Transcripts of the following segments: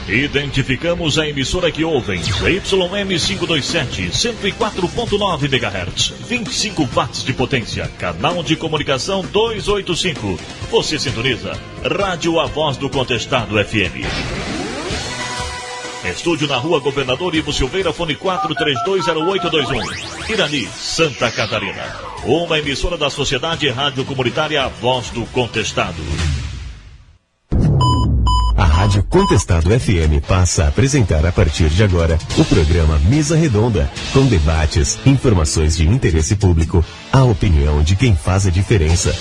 Identificamos a emissora que ouvem. YM527, 104.9 MHz, 25 watts de potência, canal de comunicação 285. Você sintoniza Rádio A Voz do Contestado FM. Estúdio na Rua Governador Ivo Silveira, fone 4320821. Irani, Santa Catarina. Uma emissora da Sociedade Rádio Comunitária A Voz do Contestado. A Rádio Contestado FM passa a apresentar a partir de agora o programa Mesa Redonda, com debates, informações de interesse público, a opinião de quem faz a diferença.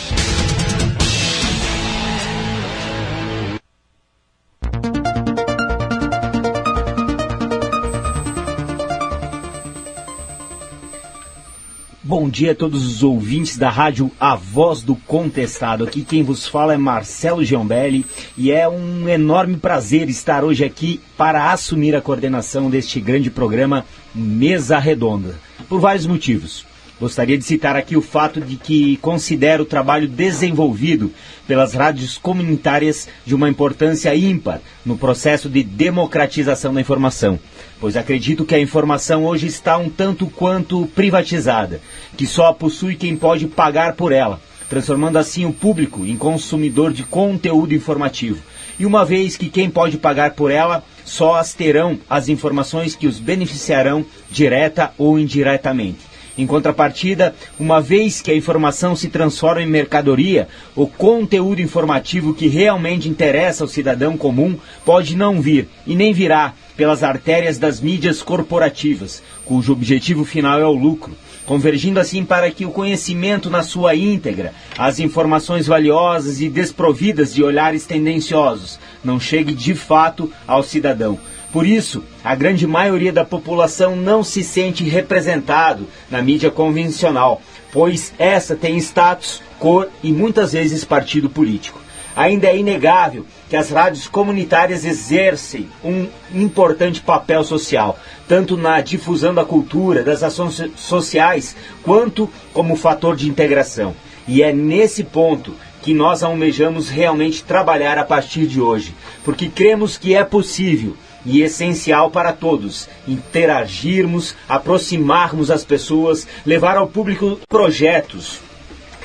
Bom dia a todos os ouvintes da rádio A Voz do Contestado. Aqui quem vos fala é Marcelo Giombelli e é um enorme prazer estar hoje aqui para assumir a coordenação deste grande programa Mesa Redonda, por vários motivos. Gostaria de citar aqui o fato de que considero o trabalho desenvolvido pelas rádios comunitárias de uma importância ímpar no processo de democratização da informação, pois acredito que a informação hoje está um tanto quanto privatizada, que só a possui quem pode pagar por ela, transformando assim o público em consumidor de conteúdo informativo. E uma vez que quem pode pagar por ela, só as terão as informações que os beneficiarão direta ou indiretamente. Em contrapartida, uma vez que a informação se transforma em mercadoria, o conteúdo informativo que realmente interessa ao cidadão comum pode não vir e nem virá pelas artérias das mídias corporativas, cujo objetivo final é o lucro, convergindo assim para que o conhecimento na sua íntegra, as informações valiosas e desprovidas de olhares tendenciosos, não chegue de fato ao cidadão. Por isso, a grande maioria da população não se sente representado na mídia convencional, pois essa tem status, cor e muitas vezes partido político. Ainda é inegável que as rádios comunitárias exercem um importante papel social, tanto na difusão da cultura, das ações sociais, quanto como fator de integração. E é nesse ponto que nós almejamos realmente trabalhar a partir de hoje, porque cremos que é possível e essencial para todos interagirmos, aproximarmos as pessoas, levar ao público projetos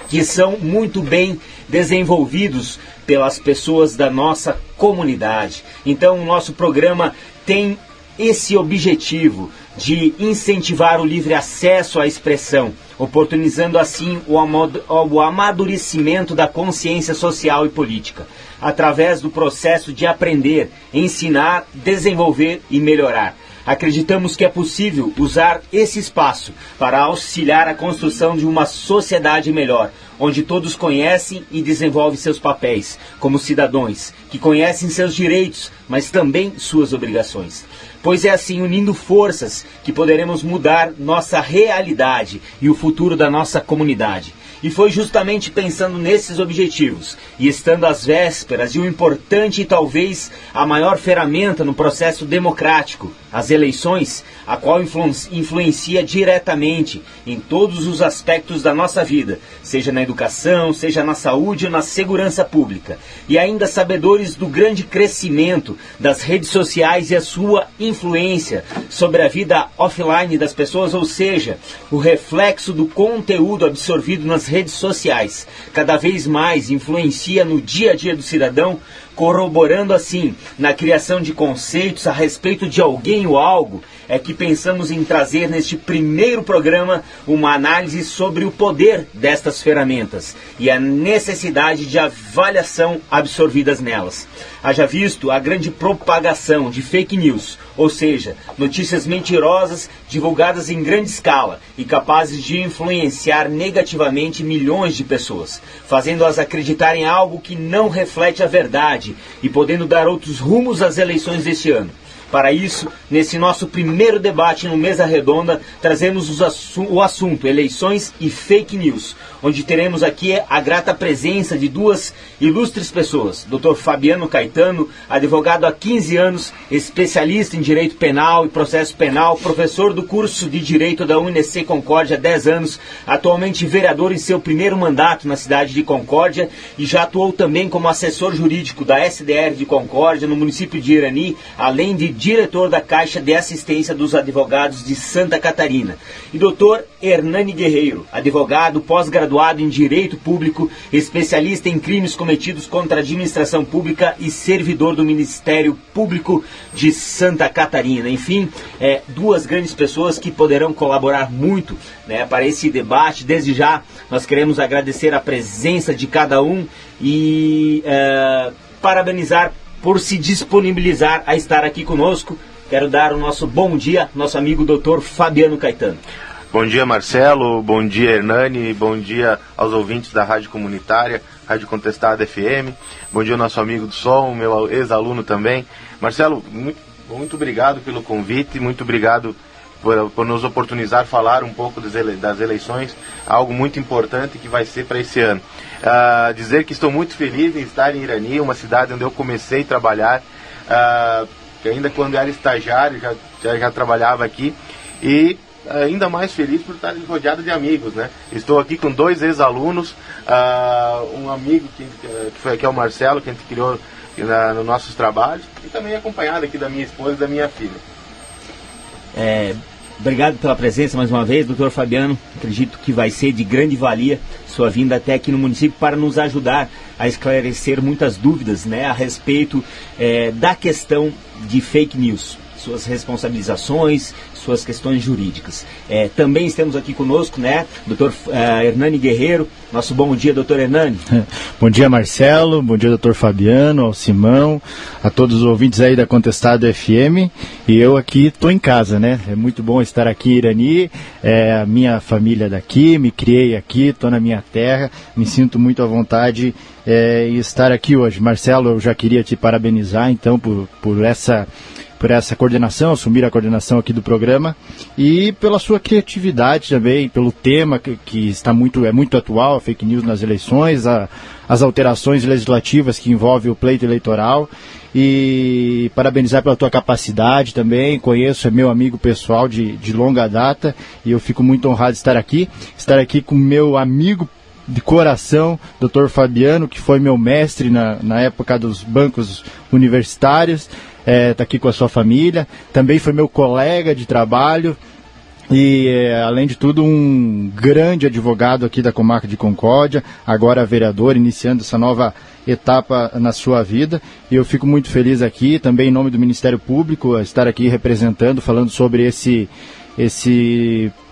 que são muito bem desenvolvidos pelas pessoas da nossa comunidade. Então o nosso programa tem esse objetivo de incentivar o livre acesso à expressão, oportunizando assim o amadurecimento da consciência social e política, através do processo de aprender, ensinar, desenvolver e melhorar. Acreditamos que é possível usar esse espaço para auxiliar a construção de uma sociedade melhor, onde todos conhecem e desenvolvem seus papéis como cidadãos, que conhecem seus direitos, mas também suas obrigações. Pois é assim, unindo forças, que poderemos mudar nossa realidade e o futuro da nossa comunidade. E foi justamente pensando nesses objetivos e estando às vésperas de um importante e talvez a maior ferramenta no processo democrático, as eleições, a qual influencia diretamente em todos os aspectos da nossa vida, seja na educação, seja na saúde ou na segurança pública. E ainda sabedores do grande crescimento das redes sociais e a sua influência sobre a vida offline das pessoas, ou seja, o reflexo do conteúdo absorvido nas redes sociais, cada vez mais influencia no dia a dia do cidadão, corroborando assim na criação de conceitos a respeito de alguém ou algo, é que pensamos em trazer neste primeiro programa uma análise sobre o poder destas ferramentas e a necessidade de avaliação absorvidas nelas. Haja visto a grande propagação de fake news, ou seja, notícias mentirosas divulgadas em grande escala e capazes de influenciar negativamente milhões de pessoas, fazendo-as acreditar em algo que não reflete a verdade e podendo dar outros rumos às eleições deste ano. Para isso, nesse nosso primeiro debate no Mesa Redonda, trazemos o assunto eleições e fake news, onde teremos aqui a grata presença de duas ilustres pessoas. Dr. Fabiano Caetano, advogado há 15 anos, especialista em direito penal e processo penal, professor do curso de Direito da UNC Concórdia há 10 anos, atualmente vereador em seu primeiro mandato na cidade de Concórdia e já atuou também como assessor jurídico da SDR de Concórdia, no município de Irani, além de diretor da Caixa de Assistência dos Advogados de Santa Catarina. E Dr. Hernani Guerreiro, advogado, pós-graduado em Direito Público, especialista em crimes cometidos contra a administração pública e servidor do Ministério Público de Santa Catarina. Enfim, duas grandes pessoas que poderão colaborar muito, né, para esse debate. Desde já, nós queremos agradecer a presença de cada um e parabenizar por se disponibilizar a estar aqui conosco. Quero dar o nosso bom dia, nosso amigo Dr. Fabiano Caetano. Bom dia, Marcelo, bom dia, Hernani, bom dia aos ouvintes da Rádio Comunitária, Rádio Contestado FM, bom dia ao nosso amigo do som, meu ex-aluno também. Marcelo, muito obrigado pelo convite, muito obrigado por nos oportunizar falar um pouco das eleições, algo muito importante que vai ser para esse ano. Dizer que estou muito feliz em estar em Irani, uma cidade onde eu comecei a trabalhar, que ainda quando era estagiário já trabalhava aqui, e ainda mais feliz por estar rodeado de amigos, né? Estou aqui com dois ex-alunos, um amigo que é o Marcelo, que a gente criou nos nossos trabalhos, e também acompanhado aqui da minha esposa e da minha filha. Obrigado pela presença mais uma vez, doutor Fabiano. Acredito que vai ser de grande valia sua vinda até aqui no município para nos ajudar a esclarecer muitas dúvidas, né, a respeito da questão de fake news, suas responsabilizações, suas questões jurídicas. Também estamos aqui conosco, né, doutor Hernani Guerreiro. Nosso bom dia, doutor Hernani. Bom dia, Marcelo, bom dia, doutor Fabiano, ao Simão, a todos os ouvintes aí da Contestado FM. E eu aqui estou em casa, né? É muito bom estar aqui em Irani, a minha família daqui, me criei aqui, estou na minha terra, me sinto muito à vontade em estar aqui hoje. Marcelo, eu já queria te parabenizar, então, por essa coordenação, assumir a coordenação aqui do programa, e pela sua criatividade também, pelo tema que está muito atual, a fake news nas eleições, as alterações legislativas que envolvem o pleito eleitoral, e parabenizar pela tua capacidade também. Conheço, é meu amigo pessoal de longa data, e eu fico muito honrado de estar aqui com meu amigo de coração, Dr. Fabiano, que foi meu mestre na época dos bancos universitários. Está aqui com a sua família, também foi meu colega de trabalho e, além de tudo, um grande advogado aqui da comarca de Concórdia, agora vereador, iniciando essa nova etapa na sua vida. E eu fico muito feliz aqui, também em nome do Ministério Público, a estar aqui representando, falando sobre esse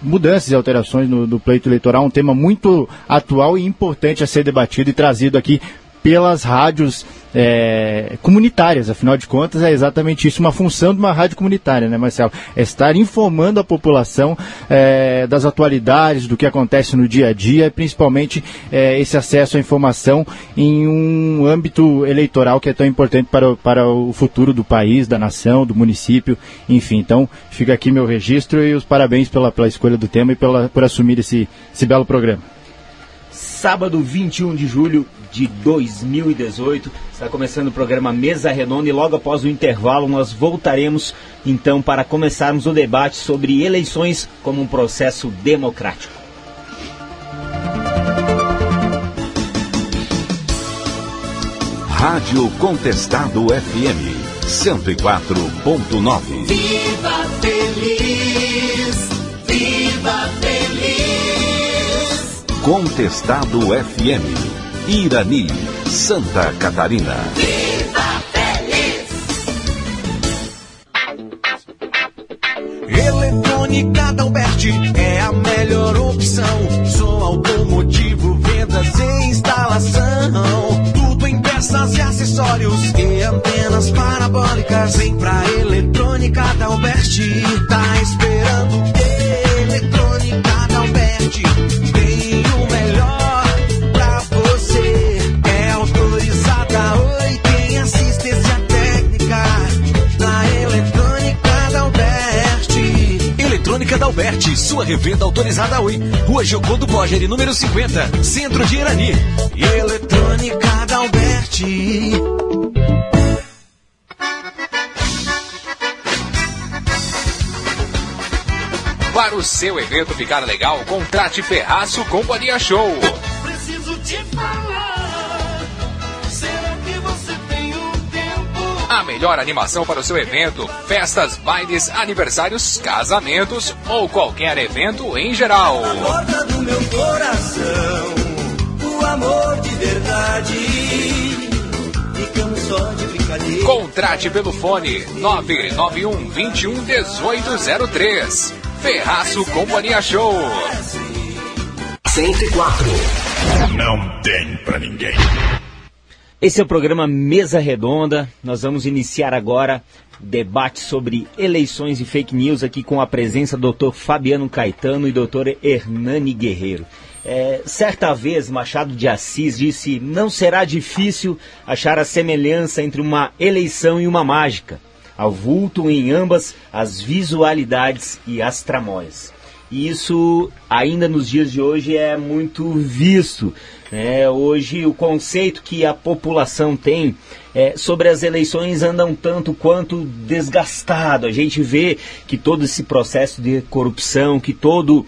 mudanças e alterações no pleito eleitoral, um tema muito atual e importante a ser debatido e trazido aqui pelas rádios comunitárias. Afinal de contas, é exatamente isso, uma função de uma rádio comunitária, né, Marcelo? É estar informando a população das atualidades, do que acontece no dia a dia, principalmente esse acesso à informação em um âmbito eleitoral que é tão importante para o futuro do país, da nação, do município, enfim. Então, fica aqui meu registro e os parabéns pela escolha do tema e por assumir esse belo programa. Sábado 21 de julho de 2018, está começando o programa Mesa Redonda, e logo após o intervalo nós voltaremos então para começarmos o debate sobre eleições como um processo democrático. Rádio Contestado FM 104.9. Viva feliz, viva feliz. Contestado FM, Irani, Santa Catarina. Viva feliz. Eletrônica Dalberti é a melhor opção. Som automotivo, vendas e instalação. Tudo em peças e acessórios e antenas parabólicas. Vem pra Eletrônica Dalberti. Tá esperando o quê? Eletrônica Dalberti tem o melhor pra você. É autorizada, oi, tem assistência técnica. Na Eletrônica Adalberti, sua revenda autorizada Oi. Rua Giocondo Borgeri, número 50, Centro de Irani. Eletrônica Adalberti. Para o seu evento ficar legal, contrate Ferraço Companhia Show. Preciso te falar. Será que você tem um tempo? A melhor animação para o seu evento, festas, bailes, aniversários, casamentos ou qualquer evento em geral. Na porta do meu coração, o amor de verdade. Ficamos só de brincadeira. Contrate pelo fone 991 21 1803. Ferraço Companhia Show. 104. Não tem pra ninguém. Esse é o programa Mesa Redonda. Nós vamos iniciar agora o debate sobre eleições e fake news aqui com a presença do Dr. Fabiano Caetano e Dr. Hernani Guerreiro. Certa vez, Machado de Assis disse: não será difícil achar a semelhança entre uma eleição e uma mágica. Avultam em ambas as visualidades e as tramóias. E isso, ainda nos dias de hoje, é muito visto. Hoje, o conceito que a população tem sobre as eleições anda um tanto quanto desgastado. A gente vê que todo esse processo de corrupção, que todo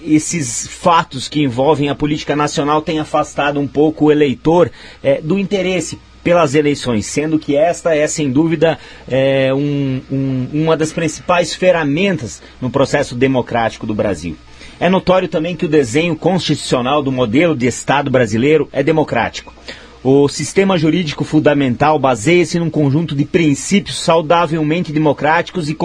esses fatos que envolvem a política nacional tem afastado um pouco o eleitor do interesse pelas eleições, sendo que esta é, sem dúvida, uma das principais ferramentas no processo democrático do Brasil. É notório também que o desenho constitucional do modelo de Estado brasileiro é democrático. O sistema jurídico fundamental baseia-se num conjunto de princípios saudavelmente democráticos e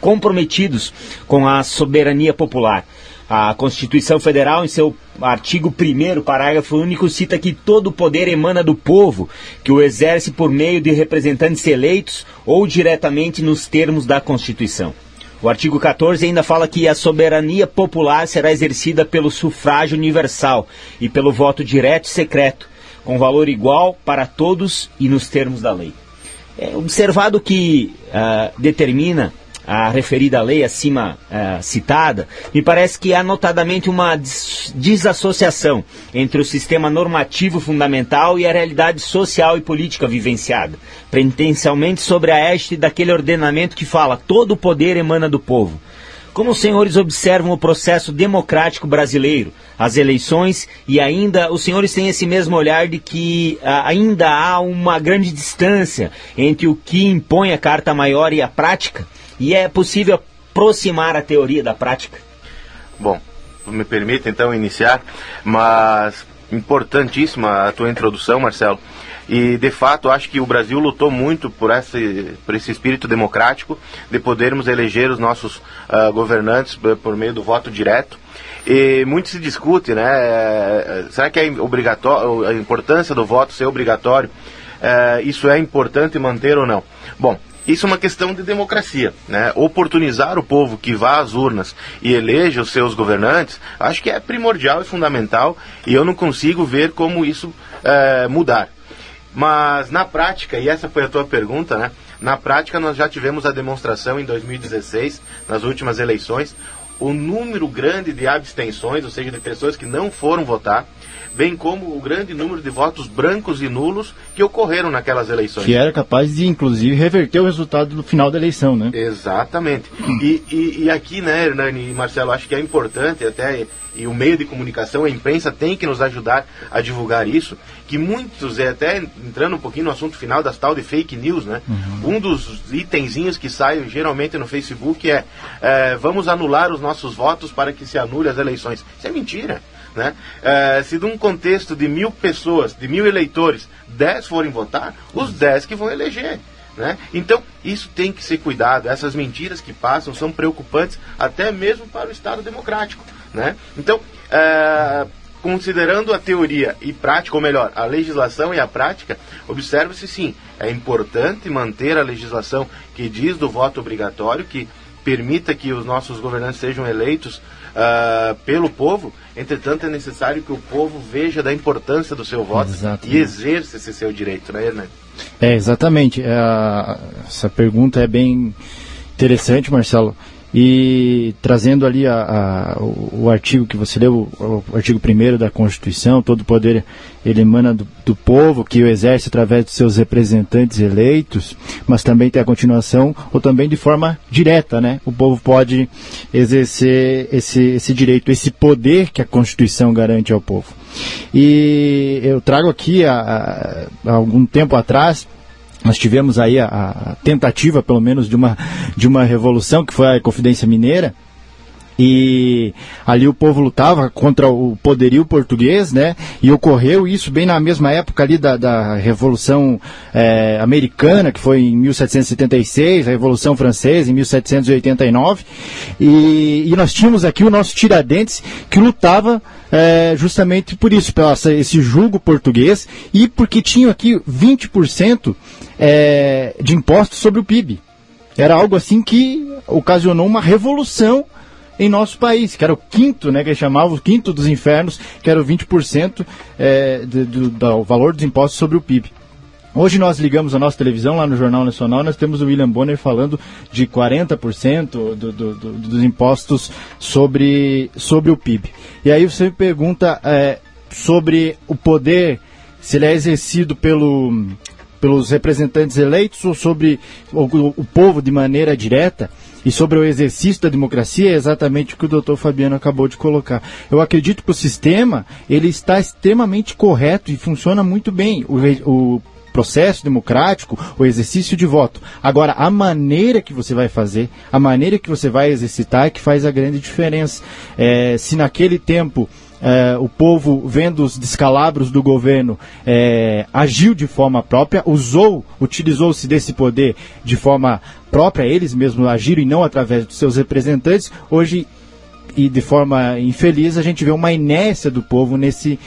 comprometidos com a soberania popular. A Constituição Federal, em seu artigo 1º, parágrafo único, cita que todo o poder emana do povo, que o exerce por meio de representantes eleitos ou diretamente nos termos da Constituição. O artigo 14 ainda fala que a soberania popular será exercida pelo sufrágio universal e pelo voto direto e secreto, com valor igual para todos e nos termos da lei. Observado que determina a referida lei acima citada, me parece que há notadamente uma desassociação entre o sistema normativo fundamental e a realidade social e política vivenciada, pretensialmente sobre a égide daquele ordenamento que fala: todo o poder emana do povo. Como os senhores observam o processo democrático brasileiro, as eleições, e ainda os senhores têm esse mesmo olhar de que ainda há uma grande distância entre o que impõe a Carta Maior e a prática? E é possível aproximar a teoria da prática? Bom, me permita então iniciar, mas importantíssima a tua introdução, Marcelo. E de fato acho que o Brasil lutou muito por esse espírito democrático de podermos eleger os nossos governantes por meio do voto direto. E muito se discute, né? Será que é obrigatório, a importância do voto ser obrigatório? Isso é importante manter ou não? Bom, isso é uma questão de democracia, né? Oportunizar o povo que vá às urnas e eleja os seus governantes, acho que é primordial e fundamental, e eu não consigo ver como isso mudar. Mas na prática, e essa foi a tua pergunta, né? Na prática nós já tivemos a demonstração em 2016, nas últimas eleições, o número grande de abstenções, ou seja, de pessoas que não foram votar, bem como o grande número de votos brancos e nulos que ocorreram naquelas eleições. Que era capaz de, inclusive, reverter o resultado do final da eleição, né? Exatamente. E aqui, né, Hernani e Marcelo, acho que é importante até, e o meio de comunicação, a imprensa tem que nos ajudar a divulgar isso, que muitos, até entrando um pouquinho no assunto final das tal de fake news, né? Um dos itenzinhos que sai geralmente no Facebook vamos anular os nossos votos para que se anule as eleições. Isso é mentira. Né? Se de um contexto de 1.000 pessoas, de 1.000 eleitores, 10 forem votar, os 10 que vão eleger. Né? Então, isso tem que ser cuidado. Essas mentiras que passam são preocupantes até mesmo para o Estado democrático. Né? Então, considerando a teoria e prática, ou melhor, a legislação e a prática, observa-se sim, é importante manter a legislação que diz do voto obrigatório, que permita que os nossos governantes sejam eleitos pelo povo. Entretanto, é necessário que o povo veja da importância do seu voto. Exatamente. E exerça esse seu direito, né, Hernani? Exatamente. Essa pergunta é bem interessante, Marcelo. E trazendo ali o artigo que você leu, o artigo 1º da Constituição, todo o poder ele emana do povo, que o exerce através de seus representantes eleitos, mas também tem a continuação, ou também de forma direta, né? O povo pode exercer esse direito, esse poder que a Constituição garante ao povo. E eu trago aqui, há algum tempo atrás, nós tivemos aí a tentativa, pelo menos, de uma revolução, que foi a Inconfidência Mineira, e ali o povo lutava contra o poderio português, né? E ocorreu isso bem na mesma época ali da Revolução Americana, que foi em 1776, a Revolução Francesa em 1789, e nós tínhamos aqui o nosso Tiradentes, que lutava justamente por isso, pelo esse jugo português, e porque tinha aqui 20% de impostos sobre o PIB. Era algo assim que ocasionou uma revolução em nosso país, que era o quinto, né, que eles chamavam o quinto dos infernos, que era o 20% do valor dos impostos sobre o PIB. Hoje nós ligamos a nossa televisão, lá no Jornal Nacional, nós temos o William Bonner falando de 40% dos impostos sobre o PIB. E aí você me pergunta sobre o poder, se ele é exercido pelos representantes eleitos ou sobre o povo de maneira direta. E sobre o exercício da democracia, é exatamente o que o doutor Fabiano acabou de colocar. Eu acredito que o sistema ele está extremamente correto e funciona muito bem. O processo democrático, o exercício de voto. Agora, a maneira que você vai fazer, a maneira que você vai exercitar é que faz a grande diferença. Se naquele tempo o povo, vendo os descalabros do governo, agiu de forma própria, utilizou-se desse poder de forma própria, eles mesmos agiram e não através dos seus representantes. Hoje, e de forma infeliz, a gente vê uma inércia do povo nesse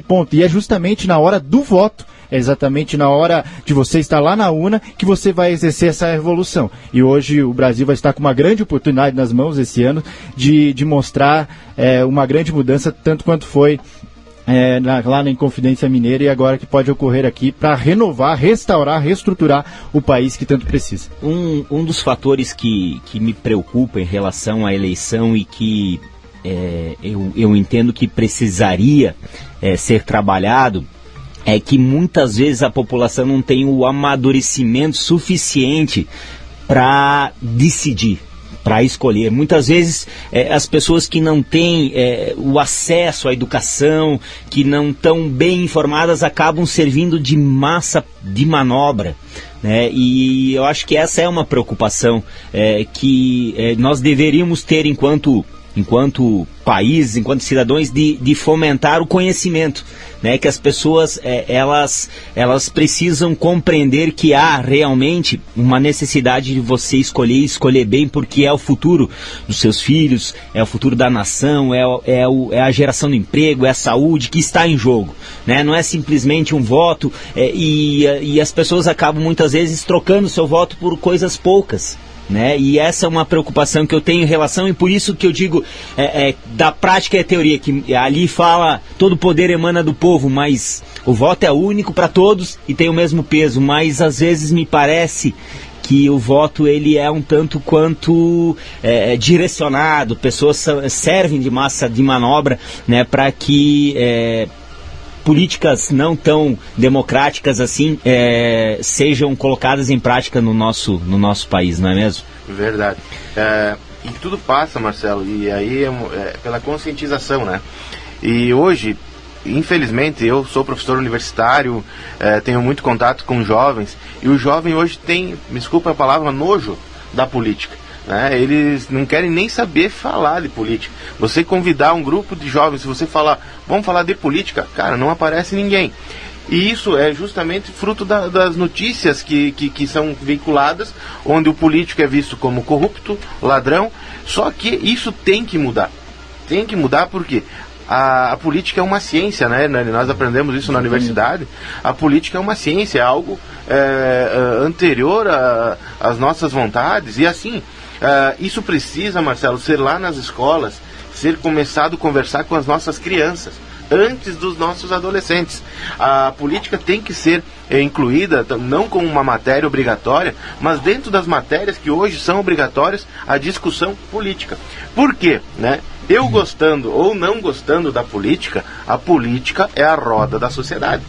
ponto, e é justamente na hora do voto, é exatamente na hora de você estar lá na urna que você vai exercer essa revolução. E hoje o Brasil vai estar com uma grande oportunidade nas mãos esse ano de mostrar uma grande mudança, tanto quanto foi lá na Inconfidência Mineira, e agora que pode ocorrer aqui para renovar, restaurar, reestruturar o país que tanto precisa. Um dos fatores que me preocupa em relação à eleição e que eu entendo que precisaria ser trabalhado é que muitas vezes a população não tem o amadurecimento suficiente para decidir, para escolher. Muitas vezes as pessoas que não têm o acesso à educação, que não estão bem informadas, acabam servindo de massa de manobra, né? E eu acho que essa é uma preocupação que nós deveríamos ter enquanto país, enquanto cidadãos, de fomentar o conhecimento, né? Que as pessoas elas precisam compreender que há realmente uma necessidade de você escolher bem, porque é o futuro dos seus filhos, é o futuro da nação, é a geração do emprego, é a saúde que está em jogo, né? Não é simplesmente um voto, e as pessoas acabam muitas vezes trocando seu voto por coisas poucas, né? E essa é uma preocupação que eu tenho em relação, e por isso que eu digo da prática e a teoria, que ali fala todo poder emana do povo, mas o voto é único para todos e tem o mesmo peso, mas às vezes me parece que o voto ele é um tanto quanto direcionado, pessoas servem de massa de manobra, né, para que políticas não tão democráticas assim sejam colocadas em prática no nosso país, não é mesmo? Verdade. E tudo passa, Marcelo, e aí pela conscientização, né? E hoje, infelizmente, eu sou professor universitário, tenho muito contato com jovens, e o jovem hoje tem, me desculpa a palavra, nojo da política. Eles não querem nem saber falar de política. Você convidar um grupo de jovens, se você falar, vamos falar de política, cara, não aparece ninguém. E isso é justamente fruto das notícias que são veiculadas, onde o político é visto como corrupto, ladrão. Só que isso tem que mudar. Tem que mudar porque a política é uma ciência, né? Nós aprendemos isso na universidade. A política é uma ciência, é algo anterior às nossas vontades. E assim, isso precisa, Marcelo, ser lá nas escolas, ser começado a conversar com as nossas crianças. antes dos nossos adolescentes. A política tem que ser incluída, não como uma matéria obrigatória, mas dentro das matérias que hoje são obrigatórias, a discussão política. Por quê? Né? Eu gostando ou não gostando da política, a política é a roda da sociedade.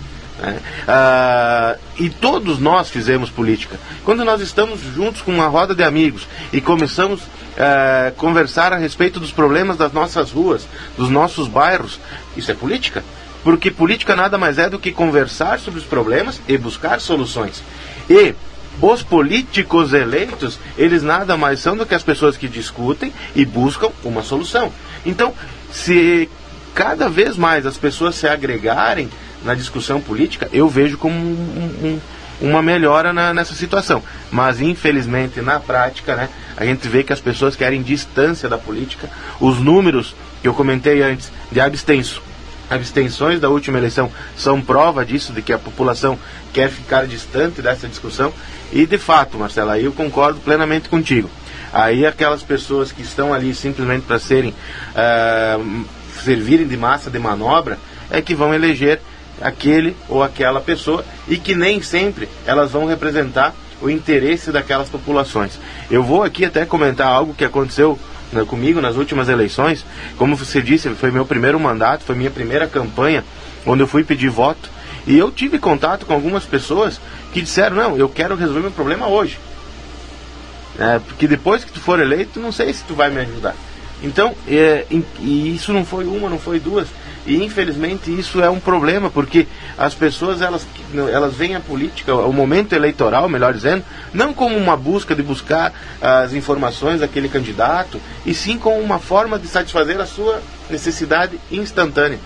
E todos nós fizemos política. Quando nós estamos juntos com uma roda de amigos e começamos a conversar a respeito dos problemas das nossas ruas, dos nossos bairros, isso é política. Porque política nada mais é do que conversar sobre os problemas e buscar soluções. E os políticos eleitos, eles nada mais são do que as pessoas que discutem e buscam uma solução. Então, se cada vez mais as pessoas se agregarem na discussão política, eu vejo como uma melhora nessa situação. Mas, infelizmente, na prática, né, a gente vê que as pessoas querem distância da política. Os números que eu comentei antes de abstenções da última eleição são prova disso, de que a população quer ficar distante dessa discussão. E, de fato, Marcelo, aí eu concordo plenamente contigo. Aí aquelas pessoas que estão ali simplesmente para servirem de massa de manobra é que vão eleger aquele ou aquela pessoa, e que nem sempre elas vão representar o interesse daquelas populações. Eu vou aqui até comentar algo que aconteceu comigo nas últimas eleições. Como você disse, foi meu primeiro mandato, foi minha primeira campanha, onde eu fui pedir voto, e eu tive contato com algumas pessoas que disseram: não, eu quero resolver meu problema hoje, porque depois que tu for eleito, não sei se tu vai me ajudar. Então, e isso não foi uma, não foi duas, e infelizmente isso é um problema, porque as pessoas elas veem a política, o momento eleitoral, melhor dizendo, não como uma busca de buscar as informações daquele candidato, e sim como uma forma de satisfazer a sua necessidade instantânea.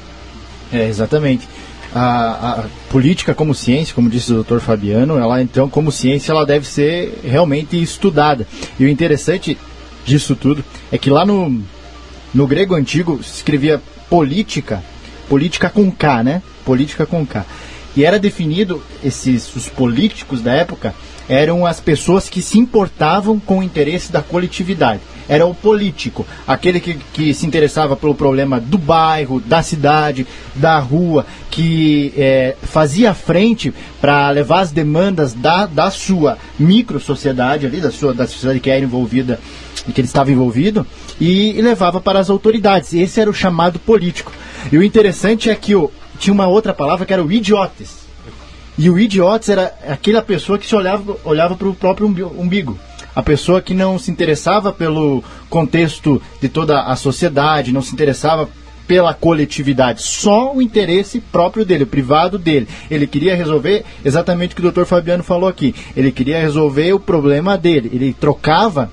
Exatamente. A política como ciência, como disse o Dr. Fabiano, ela então como ciência ela deve ser realmente estudada. E o interessante disso tudo é que lá no grego antigo se escrevia política com K, né? Política com K. E era definido, os políticos da época eram as pessoas que se importavam com o interesse da coletividade. Era o político, aquele que se interessava pelo problema do bairro, da cidade, da rua, que fazia frente para levar as demandas da sua micro-sociedade ali, da sociedade que era envolvida, que ele estava envolvido, e levava para as autoridades. Esse era o chamado político. E o interessante é que tinha uma outra palavra que era o idiotes. E o idiotes era aquela pessoa que se olhava para o próprio umbigo. A pessoa que não se interessava pelo contexto de toda a sociedade, não se interessava pela coletividade, só o interesse próprio dele, o privado dele. Ele queria resolver exatamente o que o Dr. Fabiano falou aqui. Ele queria resolver o problema dele. Ele trocava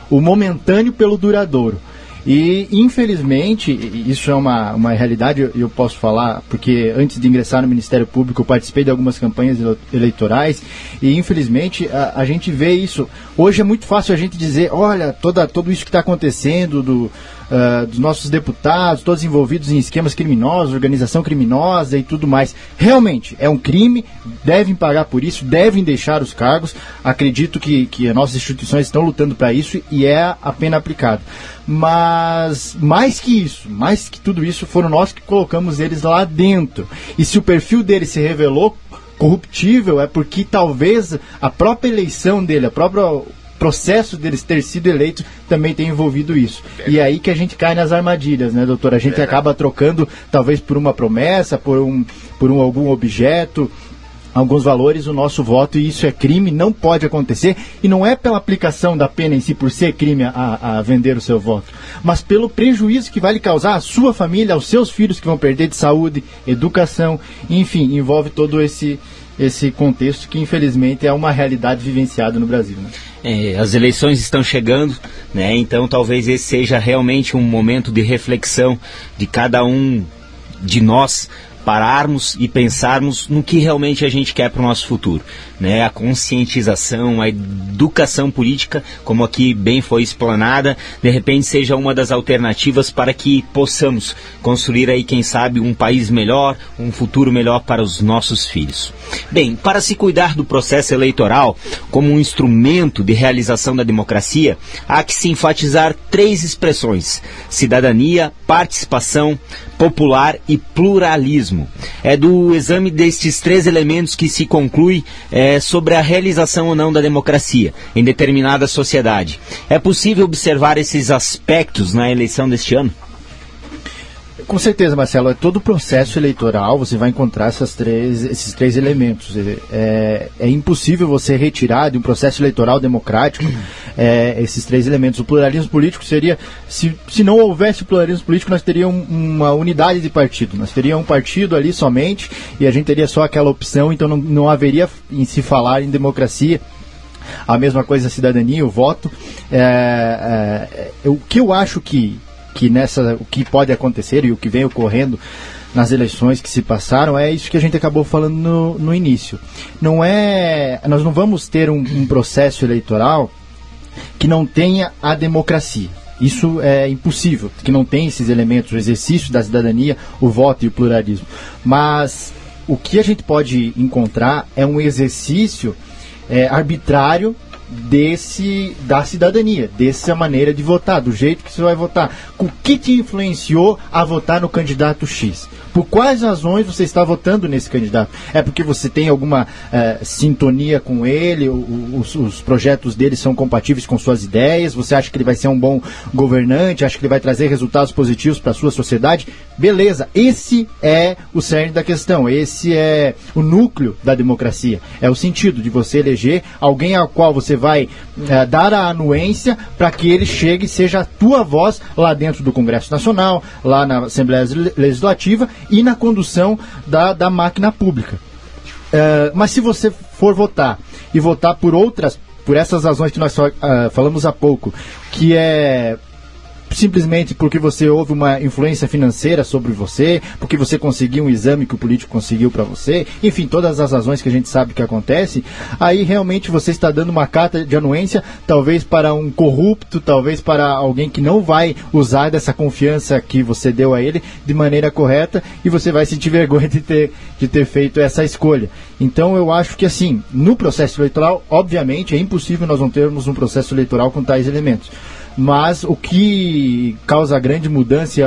o momentâneo pelo duradouro. E, infelizmente, isso é uma realidade, eu posso falar, porque antes de ingressar no Ministério Público eu participei de algumas campanhas eleitorais, e, infelizmente, a gente vê isso. Hoje é muito fácil a gente dizer, olha, tudo isso que está acontecendo, dos nossos deputados, todos envolvidos em esquemas criminosos, organização criminosa e tudo mais. Realmente, é um crime, devem pagar por isso, devem deixar os cargos. Acredito que as nossas instituições estão lutando para isso e é a pena aplicada. Mas, mais que isso, mais que tudo isso, foram nós que colocamos eles lá dentro. E se o perfil deles se revelou corruptível, é porque talvez a própria eleição dele, processo deles ter sido eleitos também tem envolvido isso. E é aí que a gente cai nas armadilhas, né, doutor? A gente acaba trocando, talvez por uma promessa, por algum objeto, alguns valores, o nosso voto, e isso é crime, não pode acontecer, e não é pela aplicação da pena em si, por ser crime a vender o seu voto, mas pelo prejuízo que vai lhe causar à sua família, aos seus filhos que vão perder de saúde, educação, enfim, envolve todo esse contexto que infelizmente é uma realidade vivenciada no Brasil, né? As eleições estão chegando, né? Então talvez esse seja realmente um momento de reflexão de cada um de nós, pararmos e pensarmos no que realmente a gente quer para o nosso futuro, né? A conscientização, a educação política, como aqui bem foi explanada, de repente seja uma das alternativas para que possamos construir aí, quem sabe, um país melhor, um futuro melhor para os nossos filhos. Bem, para se cuidar do processo eleitoral como um instrumento de realização da democracia, há que se enfatizar 3 expressões: cidadania, participação, popular e pluralismo. É do exame destes 3 elementos que se conclui sobre a realização ou não da democracia em determinada sociedade. É possível observar esses aspectos na eleição deste ano? Com certeza, Marcelo, é todo o processo eleitoral, você vai encontrar esses três elementos. É impossível você retirar de um processo eleitoral democrático esses 3 elementos. O pluralismo político seria, se não houvesse pluralismo político, nós teríamos uma unidade de partido, nós teríamos um partido ali somente, e a gente teria só aquela opção, então não haveria em se falar em democracia. A mesma coisa a cidadania, o voto. O que eu acho que o que pode acontecer e o que vem ocorrendo nas eleições que se passaram é isso que a gente acabou falando no início. Nós não vamos ter um processo eleitoral que não tenha a democracia. Isso é impossível, que não tenha esses elementos, o exercício da cidadania, o voto e o pluralismo. Mas o que a gente pode encontrar é um exercício arbitrário da cidadania, dessa maneira de votar, do jeito que você vai votar. O que te influenciou a votar no candidato X? Por quais razões você está votando nesse candidato? É porque você tem alguma sintonia com ele, os projetos dele são compatíveis com suas ideias, você acha que ele vai ser um bom governante, acha que ele vai trazer resultados positivos para a sua sociedade? Beleza, esse é o cerne da questão, esse é o núcleo da democracia, é o sentido de você eleger alguém ao qual você vai dar a anuência para que ele chegue e seja a tua voz lá dentro do Congresso Nacional, lá na Assembleia Legislativa e na condução da máquina pública. Mas se você for votar e votar por essas razões que nós falamos há pouco, que é simplesmente porque você houve uma influência financeira sobre você, porque você conseguiu um exame que o político conseguiu para você, enfim, todas as razões que a gente sabe que acontece, aí realmente você está dando uma carta de anuência, talvez para um corrupto, talvez para alguém que não vai usar dessa confiança que você deu a ele de maneira correta, e você vai sentir vergonha de ter feito essa escolha. Então eu acho que assim, no processo eleitoral, obviamente é impossível nós não termos um processo eleitoral com tais elementos. Mas o que causa grande mudança e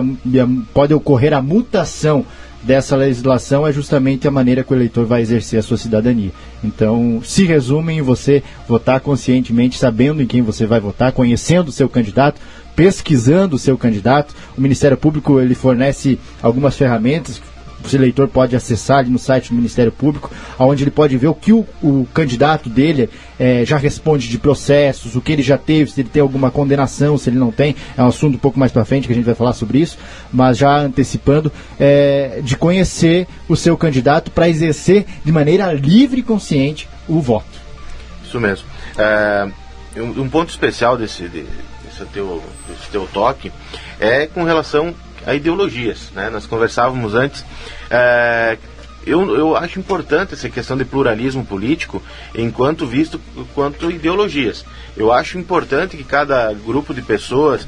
pode ocorrer a mutação dessa legislação é justamente a maneira que o eleitor vai exercer a sua cidadania. Então, se resume em você votar conscientemente, sabendo em quem você vai votar, conhecendo o seu candidato, pesquisando o seu candidato. O Ministério Público ele fornece algumas ferramentas que o eleitor pode acessar ali no site do Ministério Público, onde ele pode ver o que o candidato dele já responde de processos, o que ele já teve, se ele tem alguma condenação, se ele não tem. É um assunto um pouco mais para frente que a gente vai falar sobre isso, mas já antecipando, de conhecer o seu candidato para exercer de maneira livre e consciente o voto. Isso mesmo. Um ponto especial desse teu toque é com relação a ideologias, né? Nós conversávamos antes, eu acho importante essa questão de pluralismo político enquanto visto quanto ideologias. Eu acho importante que cada grupo de pessoas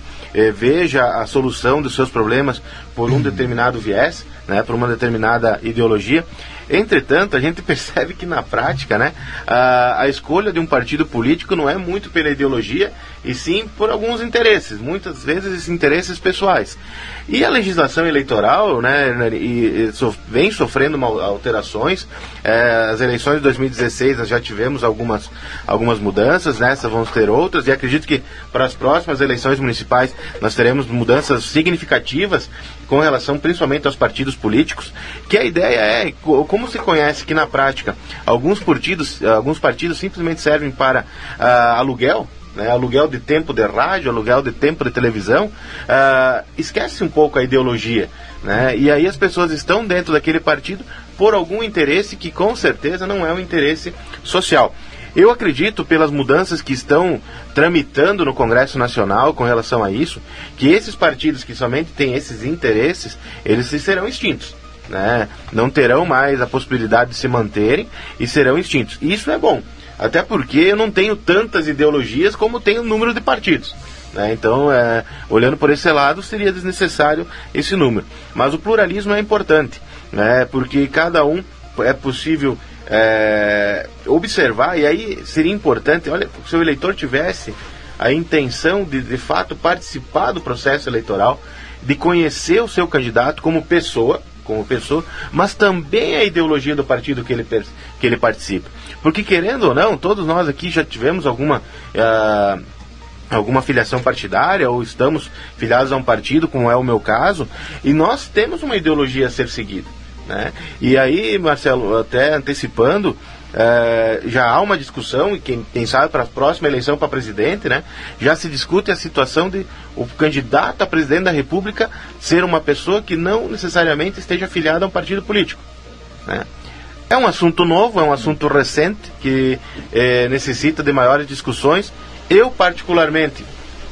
veja a solução dos seus problemas por um determinado viés, né? Por uma determinada ideologia. Entretanto, a gente percebe que na prática, né, a escolha de um partido político não é muito pela ideologia, e sim por alguns interesses, muitas vezes interesses pessoais. E a legislação eleitoral, né, vem sofrendo alterações. As eleições de 2016 nós já tivemos algumas mudanças, nessa vamos ter outras, e acredito que para as próximas eleições municipais nós teremos mudanças significativas com relação principalmente aos partidos políticos, que a ideia é, como se conhece que na prática alguns partidos simplesmente servem para aluguel, né, aluguel de tempo de rádio, aluguel de tempo de televisão, esquece um pouco a ideologia, né, e aí as pessoas estão dentro daquele partido por algum interesse que com certeza não é um interesse social. Eu acredito, pelas mudanças que estão tramitando no Congresso Nacional com relação a isso, que esses partidos que somente têm esses interesses, eles serão extintos, né? Não terão mais a possibilidade de se manterem e serão extintos. E isso é bom, até porque eu não tenho tantas ideologias como tenho o número de partidos, né? Então, olhando por esse lado, seria desnecessário esse número. Mas o pluralismo é importante, né? Porque cada um é possível observar, e aí seria importante, olha, se o eleitor tivesse a intenção de fato participar do processo eleitoral, de conhecer o seu candidato como pessoa, mas também a ideologia do partido que ele participa. Porque, querendo ou não, todos nós aqui já tivemos alguma filiação partidária, ou estamos filiados a um partido, como é o meu caso, e nós temos uma ideologia a ser seguida, né? E aí, Marcelo, até antecipando, já há uma discussão, e quem sabe para a próxima eleição para presidente, né, já se discute a situação de o candidato a presidente da República ser uma pessoa que não necessariamente esteja afiliada a um partido político, né? É um assunto novo, é um assunto recente, que necessita de maiores discussões. Eu, particularmente,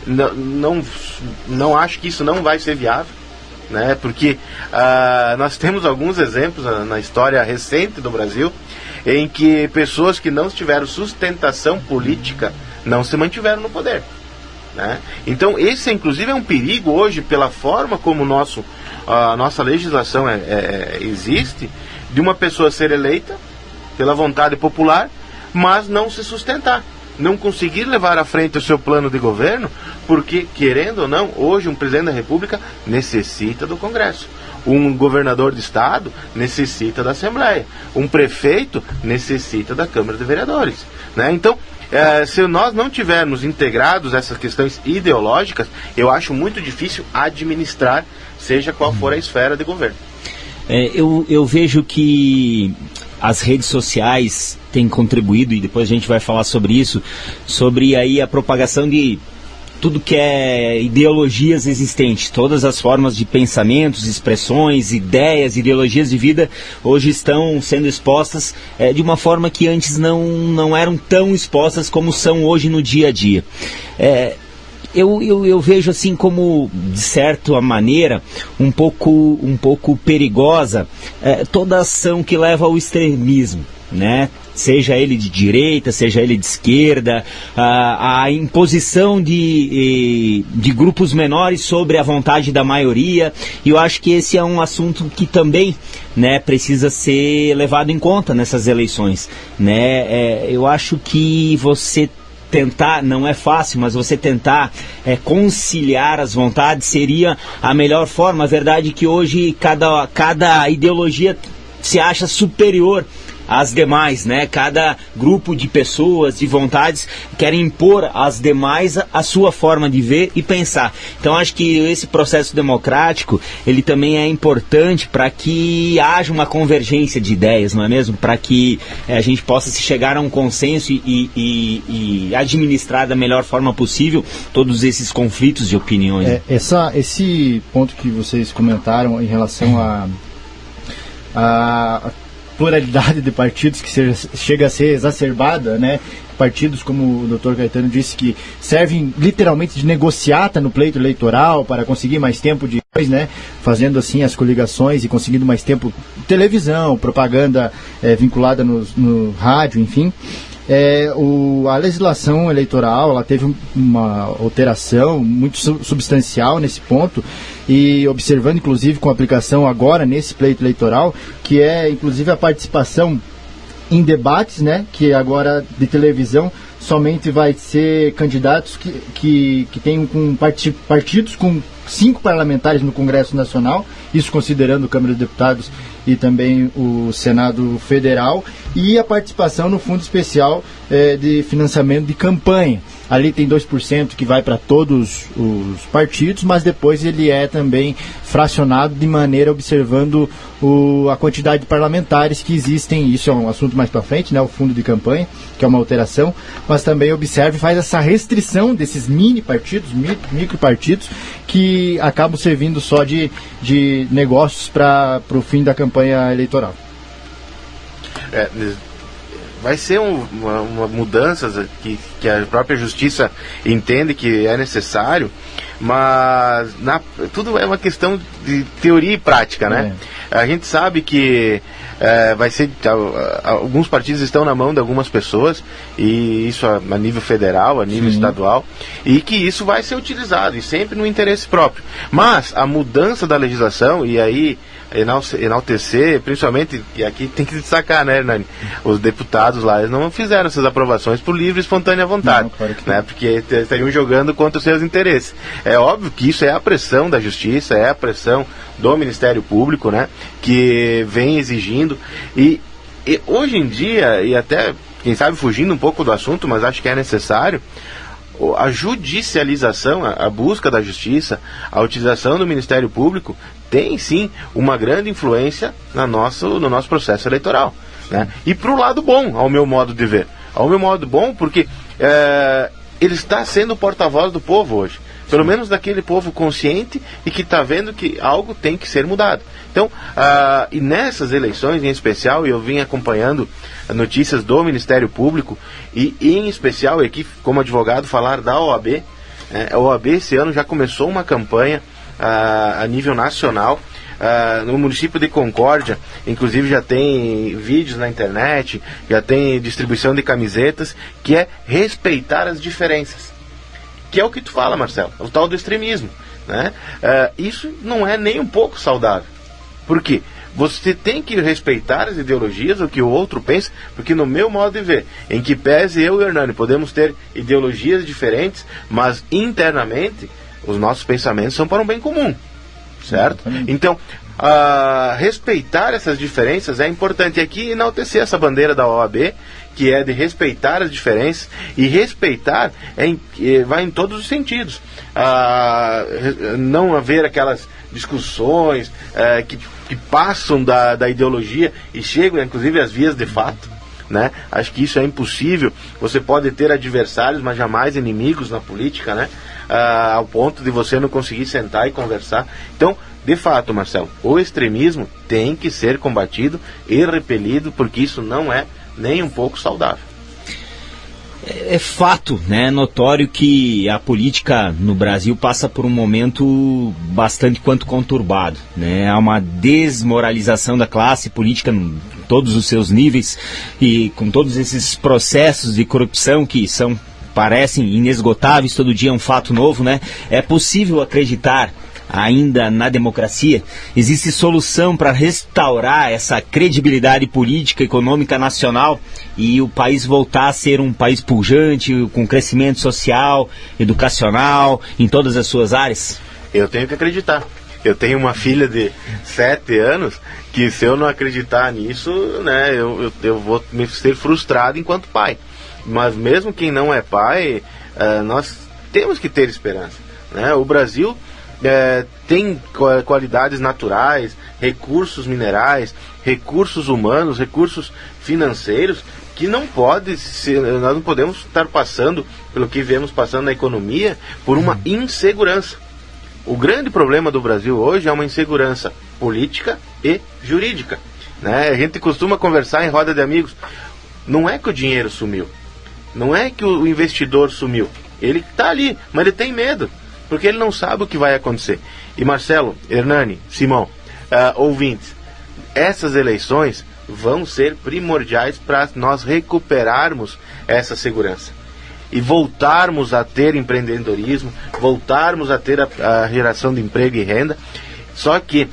não acho que isso não vai ser viável, né? Porque nós temos alguns exemplos na história recente do Brasil em que pessoas que não tiveram sustentação política não se mantiveram no poder, né? Então esse inclusive é um perigo hoje, pela forma como a nossa legislação existe, de uma pessoa ser eleita pela vontade popular, mas não se sustentar, não conseguir levar à frente o seu plano de governo, porque, querendo ou não, hoje um presidente da República necessita do Congresso. Um governador de estado necessita da Assembleia. Um prefeito necessita da Câmara de Vereadores, né? Então, se nós não tivermos integrados essas questões ideológicas, eu acho muito difícil administrar, seja qual for a esfera de governo. Eu vejo que as redes sociais têm contribuído, e depois a gente vai falar sobre isso, sobre aí a propagação de tudo que é ideologias existentes, todas as formas de pensamentos, expressões, ideias, ideologias de vida hoje estão sendo expostas de uma forma que antes não eram tão expostas como são hoje no dia a dia. Eu vejo assim como, de certa maneira, um pouco perigosa toda ação que leva ao extremismo, né? Seja ele de direita, seja ele de esquerda, a imposição de grupos menores sobre a vontade da maioria. E eu acho que esse é um assunto que também, né, precisa ser levado em conta nessas eleições, né? Eu acho que você tentar, não é fácil, mas você tentar conciliar as vontades seria a melhor forma. A verdade é que hoje cada ideologia se acha superior às demais, né? Cada grupo de pessoas, de vontades, querem impor às demais a sua forma de ver e pensar. Então acho que esse processo democrático, ele também é importante para que haja uma convergência de ideias, não é mesmo? Para que a gente possa se chegar a um consenso e administrar da melhor forma possível todos esses conflitos de opiniões. Esse ponto que vocês comentaram em relação a pluralidade de partidos que chega a ser exacerbada, né? Partidos, como o Dr. Caetano disse, que servem literalmente de negociata no pleito eleitoral para conseguir mais tempo de, né? Fazendo assim as coligações e conseguindo mais tempo de televisão, propaganda vinculada no rádio, enfim. A legislação eleitoral, ela teve uma alteração muito substancial nesse ponto, e observando inclusive com a aplicação agora nesse pleito eleitoral, que é inclusive a participação em debates, né, que agora de televisão somente vai ser candidatos que tenham partidos com 5 parlamentares no Congresso Nacional, isso considerando a Câmara de Deputados e também o Senado Federal, e a participação no Fundo Especial de Financiamento de Campanha. Ali tem 2% que vai para todos os partidos, mas depois ele é também fracionado de maneira observando a quantidade de parlamentares que existem. Isso é um assunto mais para frente, né, o fundo de campanha, que é uma alteração, mas também observa e faz essa restrição desses mini partidos, micro partidos, que acabam servindo só de negócios para o fim da campanha eleitoral. Vai ser uma mudança que a própria justiça entende que é necessário, mas tudo é uma questão de teoria e prática, né? A gente sabe que vai ser, alguns partidos estão na mão de algumas pessoas, e isso a nível federal, a nível estadual, e que isso vai ser utilizado, e sempre no interesse próprio. Mas a mudança da legislação, e aí enaltecer, principalmente, e aqui tem que destacar, né, Hernani? Os deputados lá, eles não fizeram essas aprovações por livre e espontânea vontade, não, claro que né? Porque estariam jogando contra os seus interesses. É óbvio que isso é a pressão da Justiça, é a pressão do Ministério Público, né, que vem exigindo, e hoje em dia, e até, quem sabe, fugindo um pouco do assunto, mas acho que é necessário, a judicialização, a busca da justiça, a utilização do Ministério Público tem sim uma grande influência no nosso processo eleitoral, né? E para o lado bom, ao meu modo de ver. Ao meu modo bom, porque ele está sendo o porta-voz do povo hoje. Pelo menos daquele povo consciente e que está vendo que algo tem que ser mudado. Então, e nessas eleições em especial, eu vim acompanhando notícias do Ministério Público e em especial aqui, como advogado, falar da OAB. A OAB esse ano já começou uma campanha a nível nacional. No município de Concórdia, inclusive já tem vídeos na internet, já tem distribuição de camisetas, que é respeitar as diferenças. Que é o que tu fala, Marcelo, o tal do extremismo, né? Isso não é nem um pouco saudável. Por quê? Você tem que respeitar as ideologias, o que o outro pensa, porque no meu modo de ver, em que pese eu e o Hernani podemos ter ideologias diferentes, mas internamente os nossos pensamentos são para um bem comum, certo? Então, respeitar essas diferenças é importante. E aqui enaltecer essa bandeira da OAB, que é de respeitar as diferenças, e respeitar vai em todos os sentidos. Não haver aquelas discussões que passam da ideologia e chegam inclusive às vias de fato, né? Acho que isso é impossível. Você pode ter adversários, mas jamais inimigos na política, né? Ao ponto de você não conseguir sentar e conversar. Então, de fato, Marcelo, o extremismo tem que ser combatido e repelido, porque isso não é nem um pouco saudável. É fato, né, notório que a política no Brasil passa por um momento bastante quanto conturbado, né? Há uma desmoralização da classe política em todos os seus níveis e com todos esses processos de corrupção que parecem inesgotáveis, todo dia é um fato novo, né? É possível acreditar ainda na democracia? Existe solução para restaurar essa credibilidade política e econômica nacional e o país voltar a ser um país pujante, com crescimento social, educacional, em todas as suas áreas? Eu tenho que acreditar. Eu tenho uma filha de 7 anos que, se eu não acreditar nisso, né, eu vou me ser frustrado enquanto pai. Mas mesmo quem não é pai, nós temos que ter esperança, né? O Brasil tem qualidades naturais, recursos minerais, recursos humanos, recursos financeiros que nós não podemos estar passando pelo que viemos passando na economia por uma insegurança. O grande problema do Brasil hoje é uma insegurança política e jurídica, né? A gente costuma conversar em roda de amigos. Não é que o dinheiro sumiu, não é que o investidor sumiu, ele está ali, mas ele tem medo, porque ele não sabe o que vai acontecer. E Marcelo, Hernani, Simão, ouvintes, essas eleições vão ser primordiais para nós recuperarmos essa segurança e voltarmos a ter empreendedorismo, voltarmos a ter a geração de emprego e renda. Só que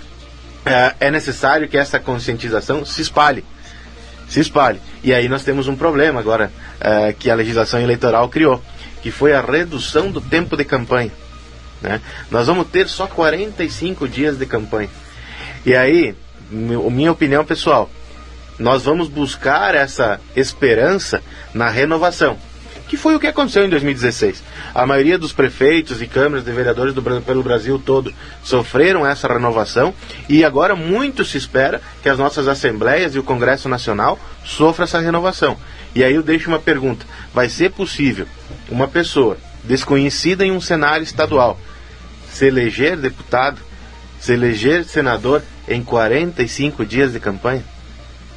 é necessário que essa conscientização se espalhe. E aí nós temos um problema agora que a legislação eleitoral criou, que foi a redução do tempo de campanha, né? Nós vamos ter só 45 dias de campanha. E aí, minha opinião pessoal, nós vamos buscar essa esperança na renovação, que foi o que aconteceu em 2016. A maioria dos prefeitos e câmaras de vereadores pelo Brasil todo sofreram essa renovação, e agora muito se espera que as nossas assembleias e o Congresso Nacional sofram essa renovação. E aí eu deixo uma pergunta: vai ser possível uma pessoa desconhecida em um cenário estadual se eleger deputado, se eleger senador em 45 dias de campanha?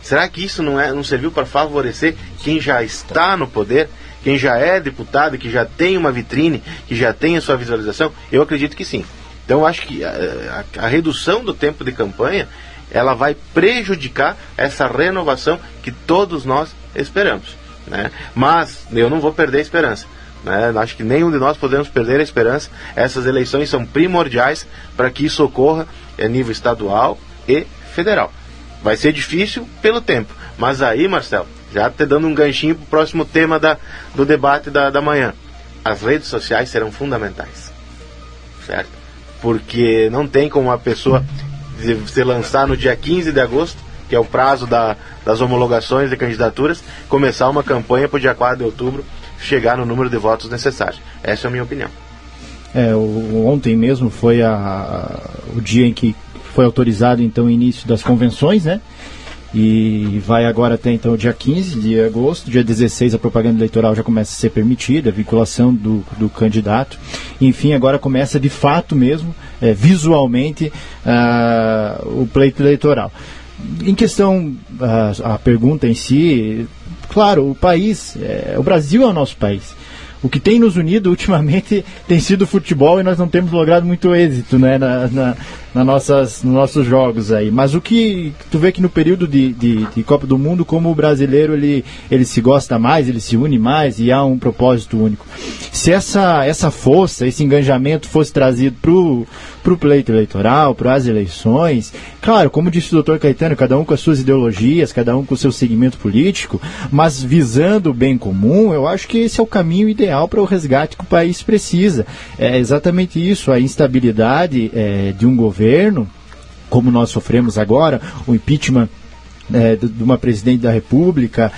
Será que isso não serviu para favorecer quem já está no poder, quem já é deputado, que já tem uma vitrine, que já tem a sua visualização? Eu acredito que sim. Então eu acho que a redução do tempo de campanha, ela vai prejudicar essa renovação que todos nós esperamos, né? Mas eu não vou perder a esperança, né? Acho que nenhum de nós podemos perder a esperança. Essas eleições são primordiais para que isso ocorra a nível estadual, e federal. Vai ser difícil pelo tempo, mas aí, Marcelo, já te dando um ganchinho para o próximo tema do debate da manhã. As redes sociais serão fundamentais, certo? Porque não tem como uma pessoa se lançar no dia 15 de agosto, que é o prazo das homologações de candidaturas, começar uma campanha para o dia 4 de outubro chegar no número de votos necessários. Essa é a minha opinião. Ontem mesmo foi o dia em que foi autorizado então o início das convenções, né? E vai agora até então o dia 15 de agosto, dia 16 a propaganda eleitoral já começa a ser permitida, a vinculação do candidato. Enfim, agora começa de fato mesmo, visualmente, o pleito eleitoral. Em questão, a pergunta em si, claro, o Brasil é o nosso país. O que tem nos unido ultimamente tem sido o futebol e nós não temos logrado muito êxito, né, nos nossos jogos aí. Mas o que tu vê que no período de Copa do Mundo, como o brasileiro ele se gosta mais, ele se une mais e há um propósito único. Se essa força, esse engajamento fosse trazido pro pleito eleitoral, para as eleições, claro, como disse o Dr. Caetano, cada um com as suas ideologias, cada um com o seu segmento político, mas visando o bem comum, eu acho que esse é o caminho ideal para o resgate que o país precisa. É exatamente isso, a instabilidade de um governo, como nós sofremos agora, o impeachment de uma presidente da República,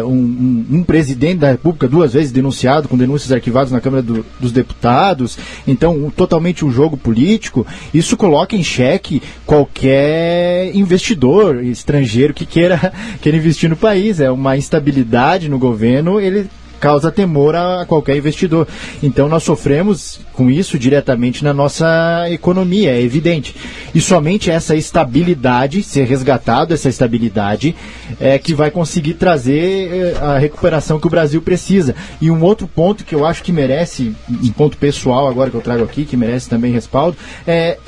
um presidente da República 2 vezes denunciado, com denúncias arquivadas na Câmara dos Deputados, então totalmente um jogo político. Isso coloca em xeque qualquer investidor estrangeiro que queira investir no país. É uma instabilidade no governo, ele causa temor a qualquer investidor. Então nós sofremos com isso diretamente na nossa economia, é evidente. E somente essa estabilidade, ser resgatado essa estabilidade, é que vai conseguir trazer a recuperação que o Brasil precisa. E um outro ponto que eu acho que merece, um ponto pessoal agora que eu trago aqui, que merece também respaldo, é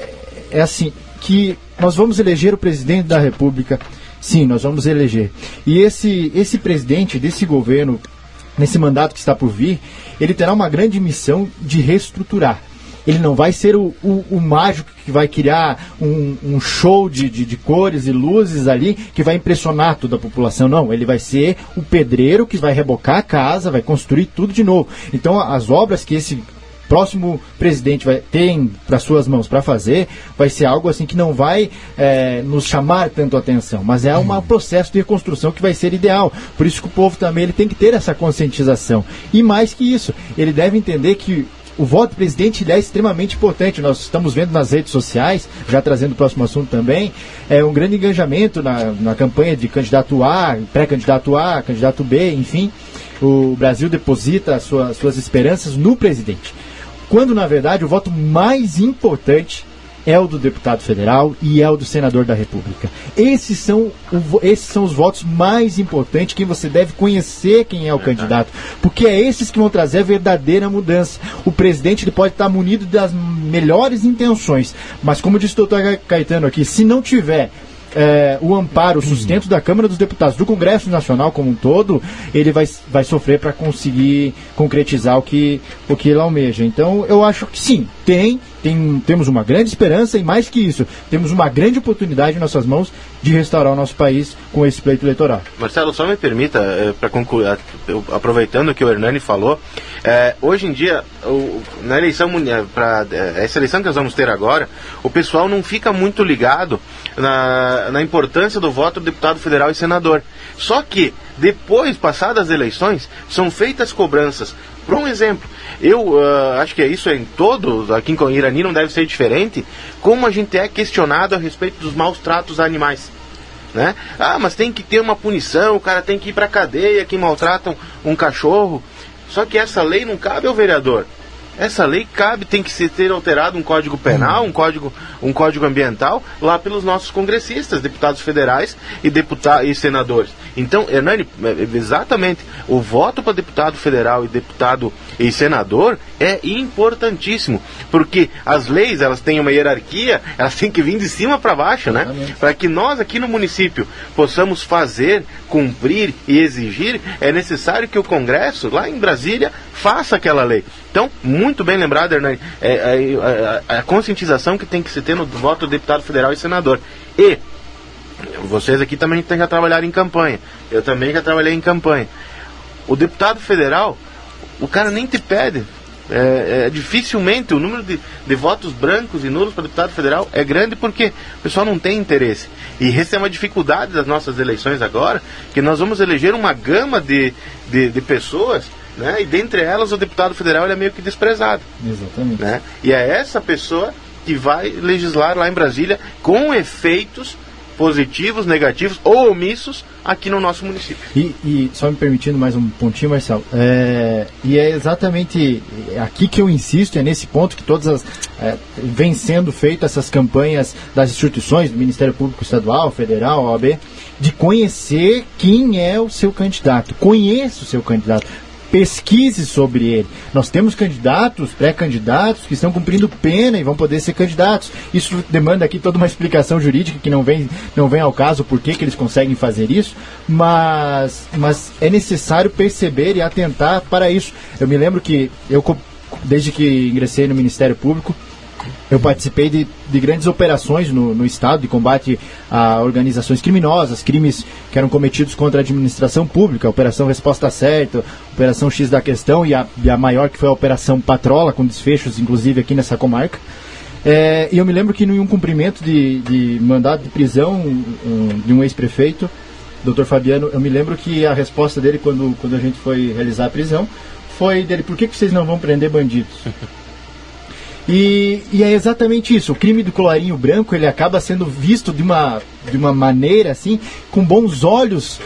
assim, que nós vamos eleger o presidente da República. Sim, nós vamos eleger. E esse presidente desse governo, nesse mandato que está por vir, ele terá uma grande missão de reestruturar. Ele não vai ser o mágico que vai criar um show de cores e luzes ali que vai impressionar toda a população. Não, ele vai ser o pedreiro que vai rebocar a casa, vai construir tudo de novo. Então as obras que esse próximo presidente tem para suas mãos para fazer, vai ser algo assim que não vai nos chamar tanto a atenção, mas é um processo de reconstrução que vai ser ideal. Por isso que o povo também ele tem que ter essa conscientização. E mais que isso, ele deve entender que o voto do presidente é extremamente importante. Nós estamos vendo nas redes sociais, já trazendo o próximo assunto também, um grande engajamento na campanha de candidato A, pré-candidato A, candidato B, enfim. O Brasil deposita suas esperanças no presidente, quando na verdade o voto mais importante é o do deputado federal e é o do senador da República. Esses são os votos mais importantes, quem você deve conhecer quem é o candidato, porque é esses que vão trazer a verdadeira mudança. O presidente ele pode estar munido das melhores intenções, mas como disse o doutor Caetano aqui, se não tiver o amparo, o sustento da Câmara dos Deputados, do Congresso Nacional como um todo, ele vai sofrer para conseguir concretizar o que ele almeja. Então eu acho que sim, temos uma grande esperança e mais que isso, temos uma grande oportunidade em nossas mãos de restaurar o nosso país com esse pleito eleitoral. Marcelo, só me permita, para concluir, aproveitando o que o Hernani falou, hoje em dia, na eleição, essa eleição que nós vamos ter agora, o pessoal não fica muito ligado na importância do voto do deputado federal e senador. Só que, depois, passadas as eleições, são feitas cobranças. Por um exemplo, eu acho que isso em todos, aqui em Irani não deve ser diferente, como a gente é questionado a respeito dos maus tratos a animais. Né? Mas tem que ter uma punição, o cara tem que ir para a cadeia, quem maltrata um cachorro. Só que essa lei não cabe ao vereador. Essa lei tem que ter alterado um código penal, um código ambiental, lá pelos nossos congressistas, deputados federais e senadores. Então, Hernani, exatamente, o voto para deputado federal e deputado e senador é importantíssimo, porque as leis, elas têm uma hierarquia, elas têm que vir de cima para baixo, né? Para que nós aqui no município possamos fazer, cumprir e exigir, é necessário que o Congresso, lá em Brasília, faça aquela lei. Então, muito bem lembrado, Hernani, a conscientização que tem que se ter no voto do deputado federal e senador. E vocês aqui também já trabalharam em campanha. Eu também já trabalhei em campanha. O deputado federal, o cara nem te pede. Dificilmente o número de votos brancos e nulos para deputado federal é grande porque o pessoal não tem interesse. E essa é uma dificuldade das nossas eleições agora, que nós vamos eleger uma gama de pessoas, né? E dentre elas o deputado federal ele é meio que desprezado. Exatamente. Né? E é essa pessoa que vai legislar lá em Brasília com efeitos positivos, negativos ou omissos aqui no nosso município. E só me permitindo mais um pontinho, Marcelo, e é exatamente aqui que eu insisto, é nesse ponto que vem sendo feitas essas campanhas das instituições, do Ministério Público Estadual, Federal, OAB, de conhecer quem é o seu candidato. Conheça o seu candidato. Pesquise sobre ele. Nós temos candidatos, pré-candidatos, que estão cumprindo pena e vão poder ser candidatos. Isso demanda aqui toda uma explicação jurídica que não vem ao caso por que eles conseguem fazer isso, mas é necessário perceber e atentar para isso. Eu me lembro que desde que ingressei no Ministério Público, eu participei de grandes operações no Estado de combate a organizações criminosas, crimes que eram cometidos contra a administração pública, a Operação Resposta Certa, Operação X da Questão e a maior que foi a Operação Patrola, com desfechos inclusive aqui nessa comarca. E eu me lembro que em um cumprimento de mandado de prisão de um ex-prefeito, Dr. Fabiano, eu me lembro que a resposta dele quando a gente foi realizar a prisão foi dele: por que vocês não vão prender bandidos? E é exatamente isso. O crime do colarinho branco, ele acaba sendo visto de uma maneira assim, com bons olhos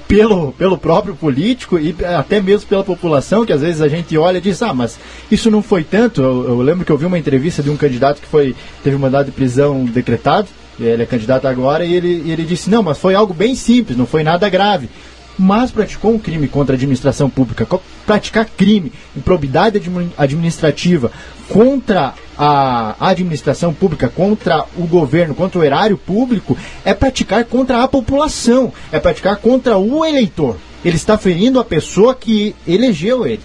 pelo próprio político e até mesmo pela população, que às vezes a gente olha e diz: mas isso não foi tanto. Eu lembro que eu vi uma entrevista de um candidato que teve um mandado de prisão decretado, ele é candidato agora, e ele disse: não, mas foi algo bem simples, não foi nada grave. Mas praticou um crime contra a administração pública. Praticar crime, improbidade administrativa contra a administração pública, contra o governo, contra o erário público, é praticar contra a população, é praticar contra o eleitor. Ele está ferindo a pessoa que elegeu ele.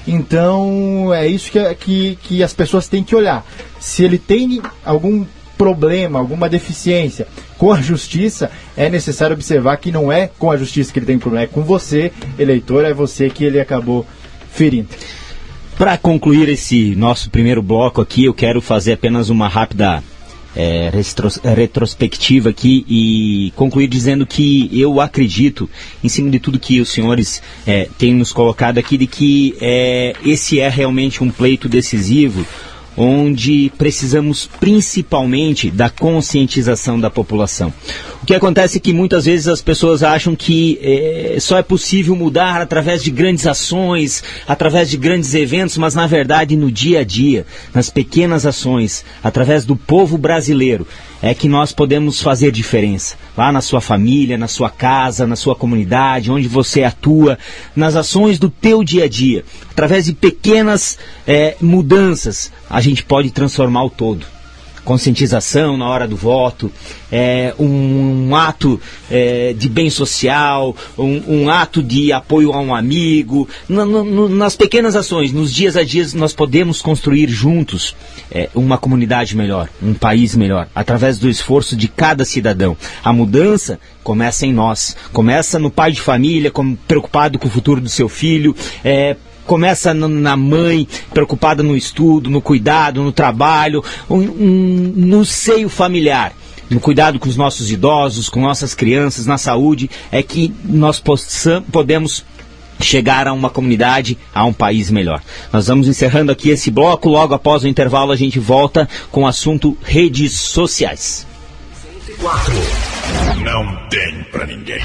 Então, é isso que as pessoas têm que olhar. Se ele tem algum problema, alguma deficiência com a justiça, é necessário observar que não é com a justiça que ele tem problema, é com você, eleitor, é você que ele acabou ferindo. Para concluir esse nosso primeiro bloco aqui, eu quero fazer apenas uma rápida retrospectiva aqui e concluir dizendo que eu acredito, em cima de tudo que os senhores têm nos colocado aqui, de que esse é realmente um pleito decisivo, onde precisamos principalmente da conscientização da população. O que acontece é que muitas vezes as pessoas acham que só é possível mudar através de grandes ações, através de grandes eventos, mas na verdade no dia a dia, nas pequenas ações, através do povo brasileiro, é que nós podemos fazer diferença. Lá na sua família, na sua casa, na sua comunidade, onde você atua, nas ações do teu dia a dia. Através de pequenas mudanças, a gente pode transformar o todo. Conscientização na hora do voto, um ato de bem social, um ato de apoio a um amigo. Nas pequenas ações, nos dias a dias, nós podemos construir juntos uma comunidade melhor, um país melhor, através do esforço de cada cidadão. A mudança começa em nós, começa no pai de família, preocupado com o futuro do seu filho, começa na mãe, preocupada no estudo, no cuidado, no trabalho, no seio familiar, no cuidado com os nossos idosos, com nossas crianças, na saúde, é que nós podemos chegar a uma comunidade, a um país melhor. Nós vamos encerrando aqui esse bloco, logo após o intervalo a gente volta com o assunto redes sociais. 104. Não tem pra ninguém.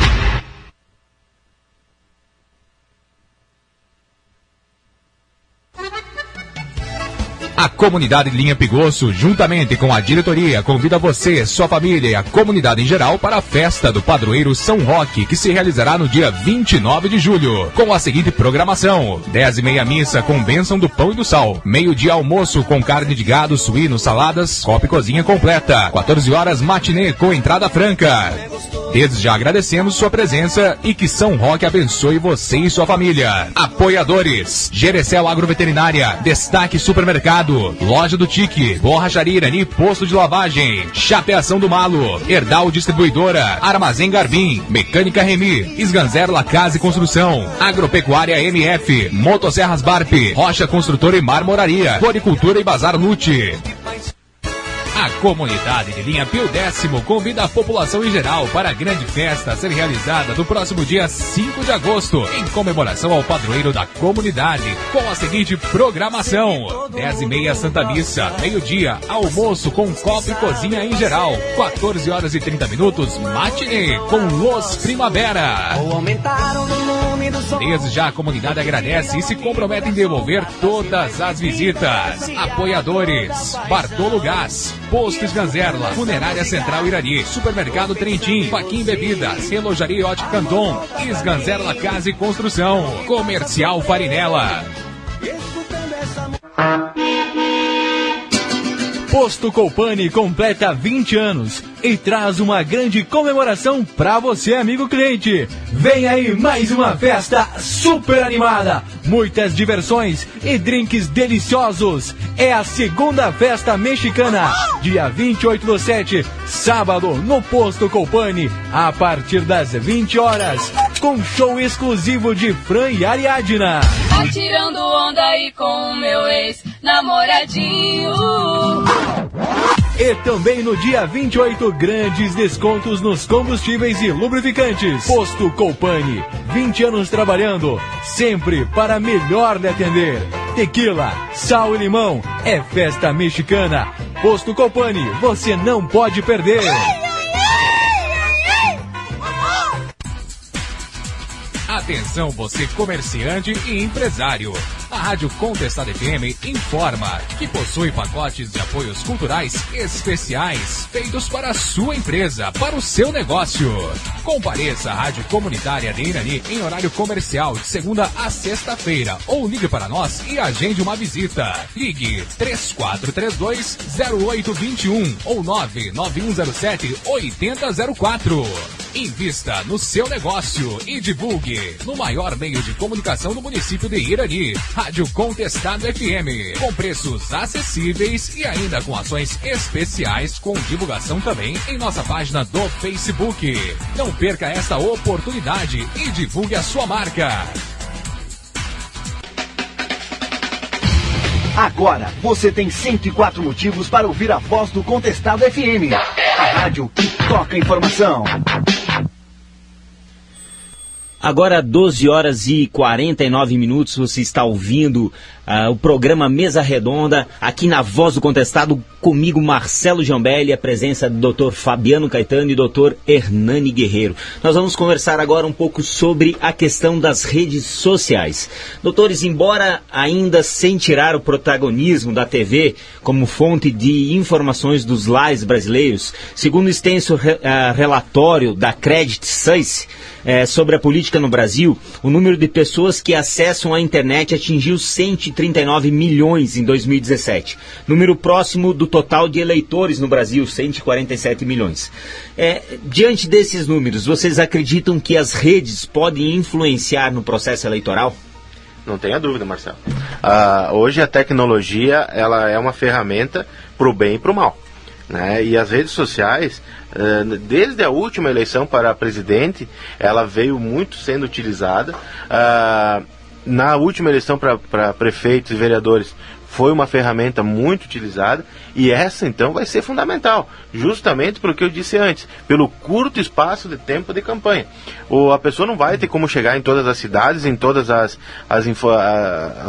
A comunidade Linha Pigosso, juntamente com a diretoria, convida você, sua família e a comunidade em geral para a festa do padroeiro São Roque, que se realizará no dia 29 de julho, com a seguinte programação: 10h30 missa com bênção do pão e do sal, meio-dia almoço com carne de gado, suíno, saladas, copa e cozinha completa, 14 horas matinê com entrada franca. Desde já agradecemos sua presença e que São Roque abençoe você e sua família. Apoiadores: Gerecel Agroveterinária, Destaque Supermercado, Loja do Tique, Borracharia Irani, Posto de Lavagem, Chapeação do Malo, Herdal Distribuidora, Armazém Garbim, Mecânica Remi, Esganzer La Casa e Construção, Agropecuária MF, Motosserras Barp, Rocha Construtora e Marmoraria, Floricultura e Bazar Lute. A comunidade de Linha Pio Décimo convida a população em geral para a grande festa a ser realizada no próximo dia 5 de agosto, em comemoração ao padroeiro da comunidade, com a seguinte programação: 10h30 Santa Missa, meio-dia, almoço com copa e cozinha em geral, 14 horas e 30 minutos, matinê com Los Primavera. Desde já a comunidade agradece e se compromete em devolver todas as visitas. Apoiadores: Bartolo Gás, Posto Esganzerla, Funerária Central Irani, Supermercado Trentin, Faquin Bebidas, Relojaria Ótica Canton, Esganzerla Casa e Construção, Comercial Farinella. Posto Colpani completa 20 anos e traz uma grande comemoração para você, amigo cliente. Vem aí mais uma festa super animada, muitas diversões e drinks deliciosos. É a segunda festa mexicana, dia 28/7, sábado, no Posto Colpani, a partir das 20 horas, com show exclusivo de Fran e Ariadna. Tá tirando onda aí com o meu ex-namoradinho. E também no dia 28, grandes descontos nos combustíveis e lubrificantes. Posto Colpani, 20 anos trabalhando, sempre para melhor lhe atender. Tequila, sal e limão, é festa mexicana. Posto Colpani, você não pode perder. Atenção você comerciante e empresário. A Rádio Contestado FM informa que possui pacotes de apoios culturais especiais feitos para a sua empresa, para o seu negócio. Compareça à Rádio Comunitária de Irani em horário comercial de segunda a sexta-feira ou ligue para nós e agende uma visita. Ligue 3432-0821 ou 99107-8004. Invista no seu negócio e divulgue no maior meio de comunicação do município de Irani, Rádio Contestado FM, com preços acessíveis e ainda com ações especiais com divulgação também em nossa página do Facebook. Não perca esta oportunidade e divulgue a sua marca. Agora você tem 104 motivos para ouvir a voz do Contestado FM, a rádio que toca informação. Agora 12 horas e 49 minutos, você está ouvindo o programa Mesa Redonda, aqui na Voz do Contestado, comigo Marcelo Giambelli, a presença do Dr. Fabiano Caetano e Dr. Hernani Guerreiro. Nós vamos conversar agora um pouco sobre a questão das redes sociais. Doutores, embora ainda sem tirar o protagonismo da TV como fonte de informações dos lares brasileiros, segundo o extenso relatório da Credit Suisse sobre a política no Brasil, o número de pessoas que acessam a internet atingiu 139 milhões em 2017. Número próximo do total de eleitores no Brasil, 147 milhões. Diante desses números, vocês acreditam que as redes podem influenciar no processo eleitoral? Não tenha dúvida, Marcelo. Hoje a tecnologia ela é uma ferramenta para o bem e para o mal, né? E as redes sociais, desde a última eleição para presidente, ela veio muito sendo utilizada. Na última eleição para prefeitos e vereadores foi uma ferramenta muito utilizada, e essa então vai ser fundamental, justamente pelo que eu disse antes, pelo curto espaço de tempo de campanha. A pessoa não vai ter como chegar em todas as cidades, em todas as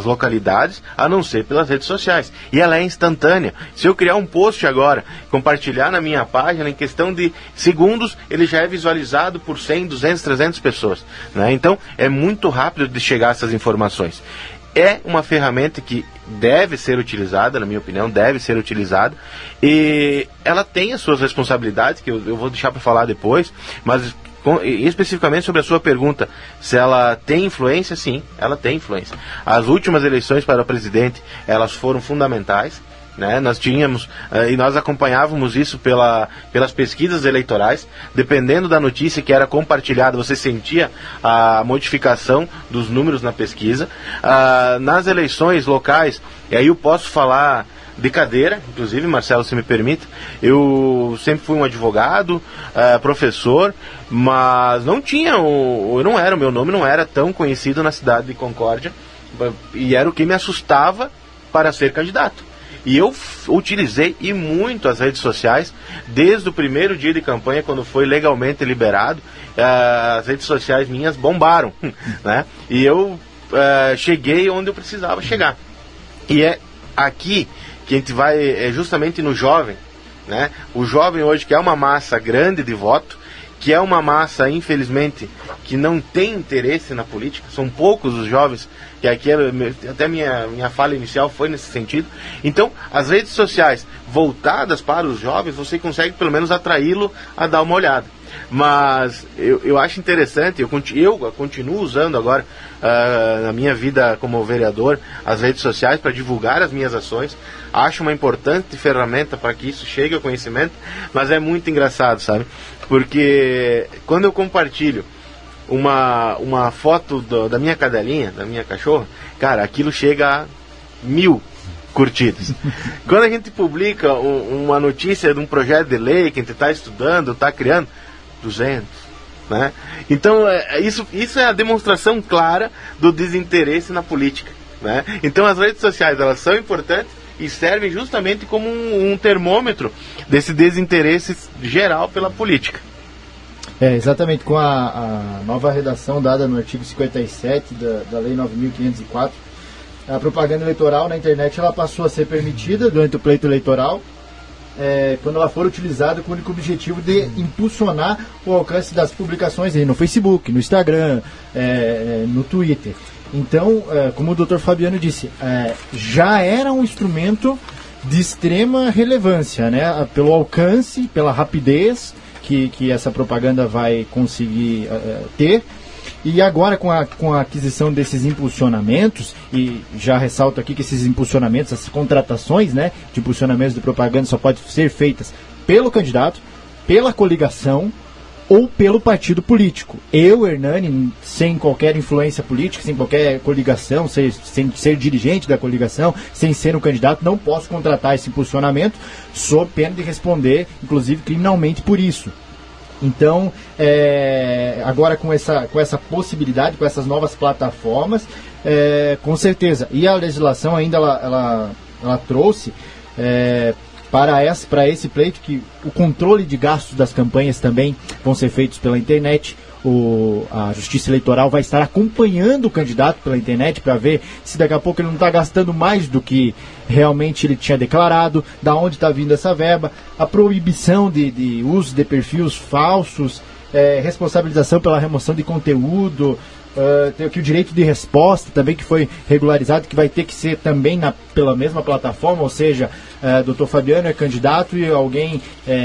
localidades, a não ser pelas redes sociais. E ela é instantânea. Se eu criar um post agora, compartilhar na minha página, em questão de segundos, ele já é visualizado por 100, 200, 300 pessoas, né? Então, é muito rápido de chegar a essas informações. é uma ferramenta que deve ser utilizada, na minha opinião, deve ser utilizada, e ela tem as suas responsabilidades, que eu vou deixar para falar depois, mas especificamente sobre a sua pergunta, se ela tem influência, sim, ela tem influência. As últimas eleições para presidente, elas foram fundamentais, né? Nós tínhamos, e nós acompanhávamos isso pelas pesquisas eleitorais, dependendo da notícia que era compartilhada, você sentia a modificação dos números na pesquisa. Nas eleições locais, e aí eu posso falar de cadeira, inclusive, Marcelo, se me permite, eu sempre fui um advogado, professor, mas não tinha, o meu nome não era tão conhecido na cidade de Concórdia, e era o que me assustava para ser candidato. E eu utilizei e muito as redes sociais, desde o primeiro dia de campanha, quando foi legalmente liberado, as redes sociais minhas bombaram, né? E eu cheguei onde eu precisava chegar. E é aqui que a gente vai, justamente no jovem, né? O jovem hoje, que é uma massa grande de voto, que é uma massa, infelizmente, que não tem interesse na política, são poucos os jovens, que aqui, até minha fala inicial foi nesse sentido. Então, as redes sociais voltadas para os jovens, você consegue pelo menos atraí-lo a dar uma olhada. Mas eu acho interessante, eu continuo usando agora, na minha vida como vereador, as redes sociais para divulgar as minhas ações. Acho uma importante ferramenta para que isso chegue ao conhecimento, mas é muito engraçado, sabe? Porque quando eu compartilho uma foto da minha cadelinha, da minha cachorra, cara, aquilo chega a 1000 curtidas. Quando a gente publica uma notícia de um projeto de lei que a gente está estudando, está criando, 200, né? Então, isso é a demonstração clara do desinteresse na política, né? Então, as redes sociais, elas são importantes e servem justamente como um termômetro desse desinteresse geral pela política. Exatamente, com a nova redação dada no artigo 57 da Lei 9.504, a propaganda eleitoral na internet ela passou a ser permitida durante o pleito eleitoral, quando ela for utilizada com o único objetivo de impulsionar o alcance das publicações aí no Facebook, no Instagram, no Twitter. Então, como o Dr. Fabiano disse, já era um instrumento de extrema relevância, né? Pelo alcance, pela rapidez que essa propaganda vai conseguir ter. E agora com a aquisição desses impulsionamentos, e já ressalto aqui que esses impulsionamentos, essas contratações, né, de impulsionamentos de propaganda só podem ser feitas pelo candidato, pela coligação ou pelo partido político. Eu, Hernani, sem qualquer influência política, sem qualquer coligação, sem ser dirigente da coligação, sem ser um candidato, não posso contratar esse impulsionamento, sob pena de responder, inclusive criminalmente, por isso. Então, agora com essa possibilidade, com essas novas plataformas, com certeza. E a legislação ainda ela trouxe para esse pleito que o controle de gastos das campanhas também vão ser feitos pela internet. A Justiça Eleitoral vai estar acompanhando o candidato pela internet para ver se daqui a pouco ele não está gastando mais do que realmente ele tinha declarado, da onde está vindo essa verba, a proibição de uso de perfis falsos, responsabilização pela remoção de conteúdo, tem aqui o direito de resposta também, que foi regularizado, que vai ter que ser também pela mesma plataforma, ou seja, Dr. Fabiano é candidato e alguém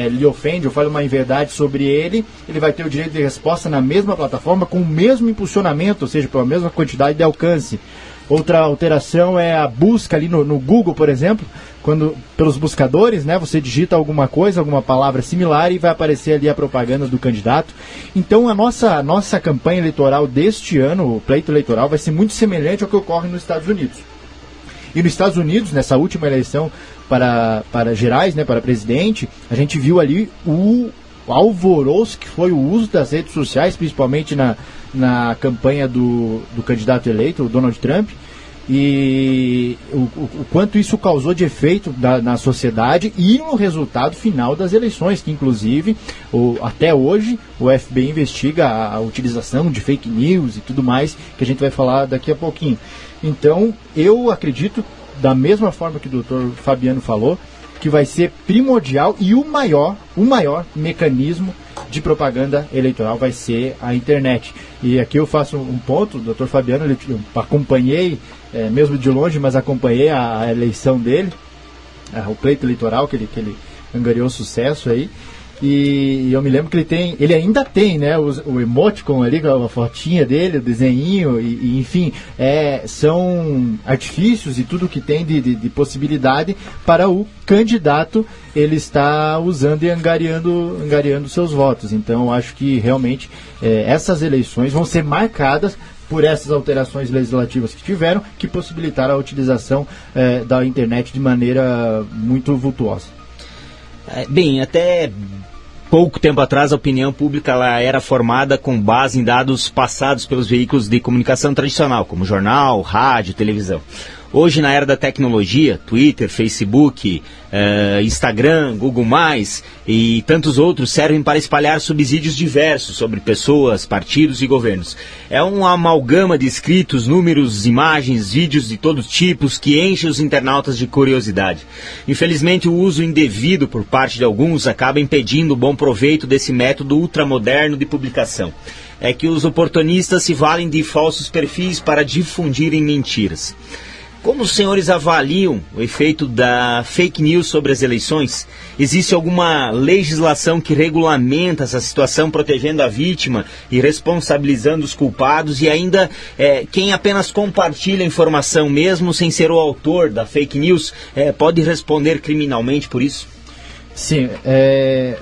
lhe ofende ou fala uma inverdade sobre ele vai ter o direito de resposta na mesma plataforma, com o mesmo impulsionamento, ou seja, pela mesma quantidade de alcance. Outra alteração é a busca ali no Google, por exemplo, quando pelos buscadores, né, você digita alguma coisa, alguma palavra similar e vai aparecer ali a propaganda do candidato. Então a nossa campanha eleitoral deste ano, o pleito eleitoral, vai ser muito semelhante ao que ocorre nos Estados Unidos. E nos Estados Unidos, nessa última eleição para gerais, né, para presidente, a gente viu ali o alvoroço que foi o uso das redes sociais, principalmente na campanha do candidato eleito, o Donald Trump, e o quanto isso causou de efeito na sociedade e no resultado final das eleições, que inclusive até hoje o FBI investiga a utilização de fake news e tudo mais, que a gente vai falar daqui a pouquinho. Então eu acredito, da mesma forma que o Dr. Fabiano falou, que vai ser primordial e o maior mecanismo de propaganda eleitoral vai ser a internet. E aqui eu faço um ponto, o Dr. Fabiano, eu acompanhei, mesmo de longe, mas acompanhei a eleição dele, o pleito eleitoral que ele angariou sucesso aí. E eu me lembro que ele ainda tem, né, o emoticon ali, a fotinha dele, o desenhinho, e enfim, são artifícios e tudo que tem de possibilidade para o candidato ele está usando e angariando seus votos. Então eu acho que realmente essas eleições vão ser marcadas por essas alterações legislativas que tiveram, que possibilitaram a utilização da internet de maneira muito vultuosa. Bem, até pouco tempo atrás a opinião pública ela era formada com base em dados passados pelos veículos de comunicação tradicional, como jornal, rádio, televisão. Hoje, na era da tecnologia, Twitter, Facebook, Instagram, Google+, e tantos outros servem para espalhar subsídios diversos sobre pessoas, partidos e governos. É uma amalgama de escritos, números, imagens, vídeos de todos os tipos que enche os internautas de curiosidade. Infelizmente, o uso indevido por parte de alguns acaba impedindo o bom proveito desse método ultramoderno de publicação. É que os oportunistas se valem de falsos perfis para difundirem mentiras. Como os senhores avaliam o efeito da fake news sobre as eleições? Existe alguma legislação que regulamenta essa situação, protegendo a vítima e responsabilizando os culpados? E ainda, quem apenas compartilha a informação, mesmo sem ser o autor da fake news, pode responder criminalmente por isso? Sim,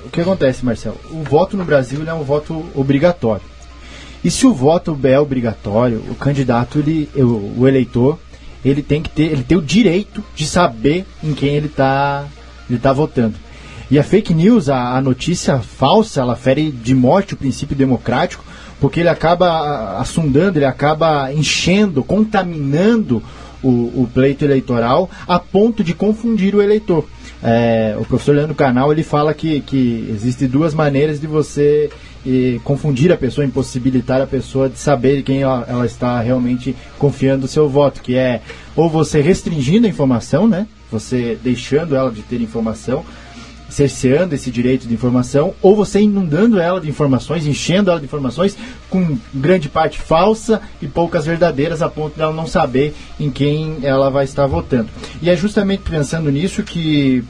o que acontece, Marcelo? O voto no Brasil é um voto obrigatório. E se o voto é obrigatório, o candidato, o eleitor, ele tem o direito de saber em quem ele tá votando. E a fake news, a notícia falsa, ela fere de morte o princípio democrático, porque ele acaba assundando, ele acaba enchendo, contaminando o pleito eleitoral a ponto de confundir o eleitor. O professor Leandro Carnal, ele fala que existem duas maneiras de você confundir a pessoa, impossibilitar a pessoa de saber quem ela está realmente confiando o seu voto, que é ou você restringindo a informação, né, você deixando ela de ter informação, cerceando esse direito de informação, ou você inundando ela de informações, enchendo ela de informações com grande parte falsa e poucas verdadeiras, a ponto de ela não saber em quem ela vai estar votando. E é justamente pensando nisso que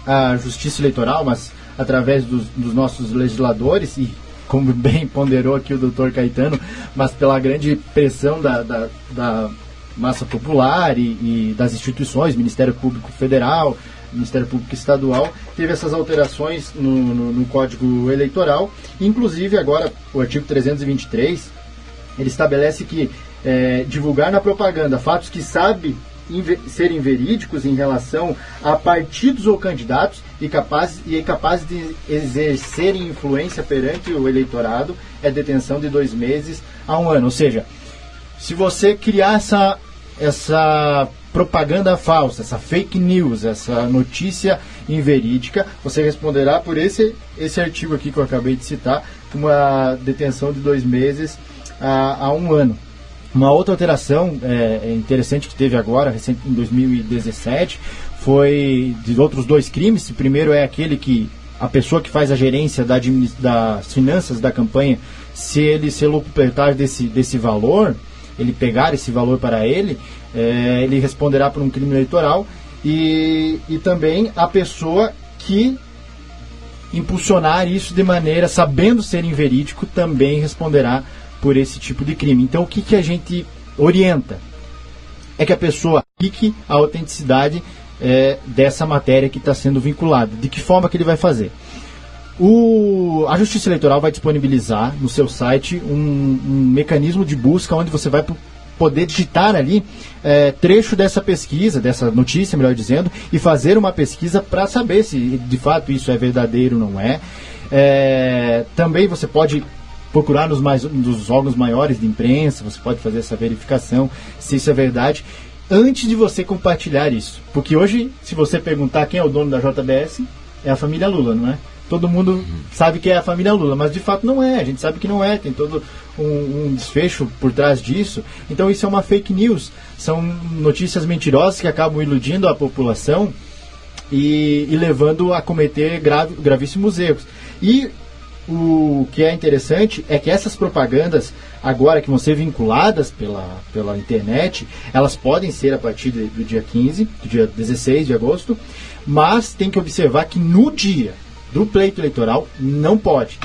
a Justiça Eleitoral, mas através dos nossos legisladores, e como bem ponderou aqui o doutor Caetano, mas pela grande pressão da massa popular e das instituições, Ministério Público Federal, Ministério Público Estadual, teve essas alterações no Código Eleitoral. Inclusive agora o artigo 323, ele estabelece que divulgar na propaganda fatos que sabe serem verídicos em relação a partidos ou candidatos e capazes de exercerem influência perante o eleitorado é detenção de 2 meses a 1 ano. Ou seja, se você criar essa propaganda falsa, essa fake news, essa notícia inverídica, você responderá por esse artigo aqui que eu acabei de citar, uma detenção de 2 meses a 1 ano. Uma outra alteração interessante que teve agora, recente, em 2017, foi de outros 2 crimes. O primeiro é aquele que a pessoa que faz a gerência das finanças da campanha, se ele ser locutor desse valor, ele pegar esse valor para ele responderá por um crime eleitoral. E também a pessoa que impulsionar isso de maneira, sabendo ser inverídico, também responderá por esse tipo de crime. Então o que a gente orienta? É que a pessoa fique a autenticidade dessa matéria que está sendo vinculada. De que forma que ele vai fazer? A Justiça Eleitoral vai disponibilizar no seu site um mecanismo de busca onde você vai poder digitar ali trecho dessa pesquisa, dessa notícia, melhor dizendo, e fazer uma pesquisa para saber se de fato isso é verdadeiro ou não é. Também você pode procurar nos órgãos maiores de imprensa, você pode fazer essa verificação, se isso é verdade, antes de você compartilhar isso. Porque hoje, se você perguntar quem é o dono da JBS, é a família Lula, não é? Todo mundo sabe que é a família Lula, mas de fato não é, a gente sabe que não é, tem todo um desfecho por trás disso. Então isso é uma fake news, são notícias mentirosas que acabam iludindo a população e levando a cometer gravíssimos erros. E o que é interessante é que essas propagandas, agora que vão ser vinculadas pela internet, elas podem ser a partir do dia 15, do dia 16 de agosto, mas tem que observar que no dia do pleito eleitoral não pode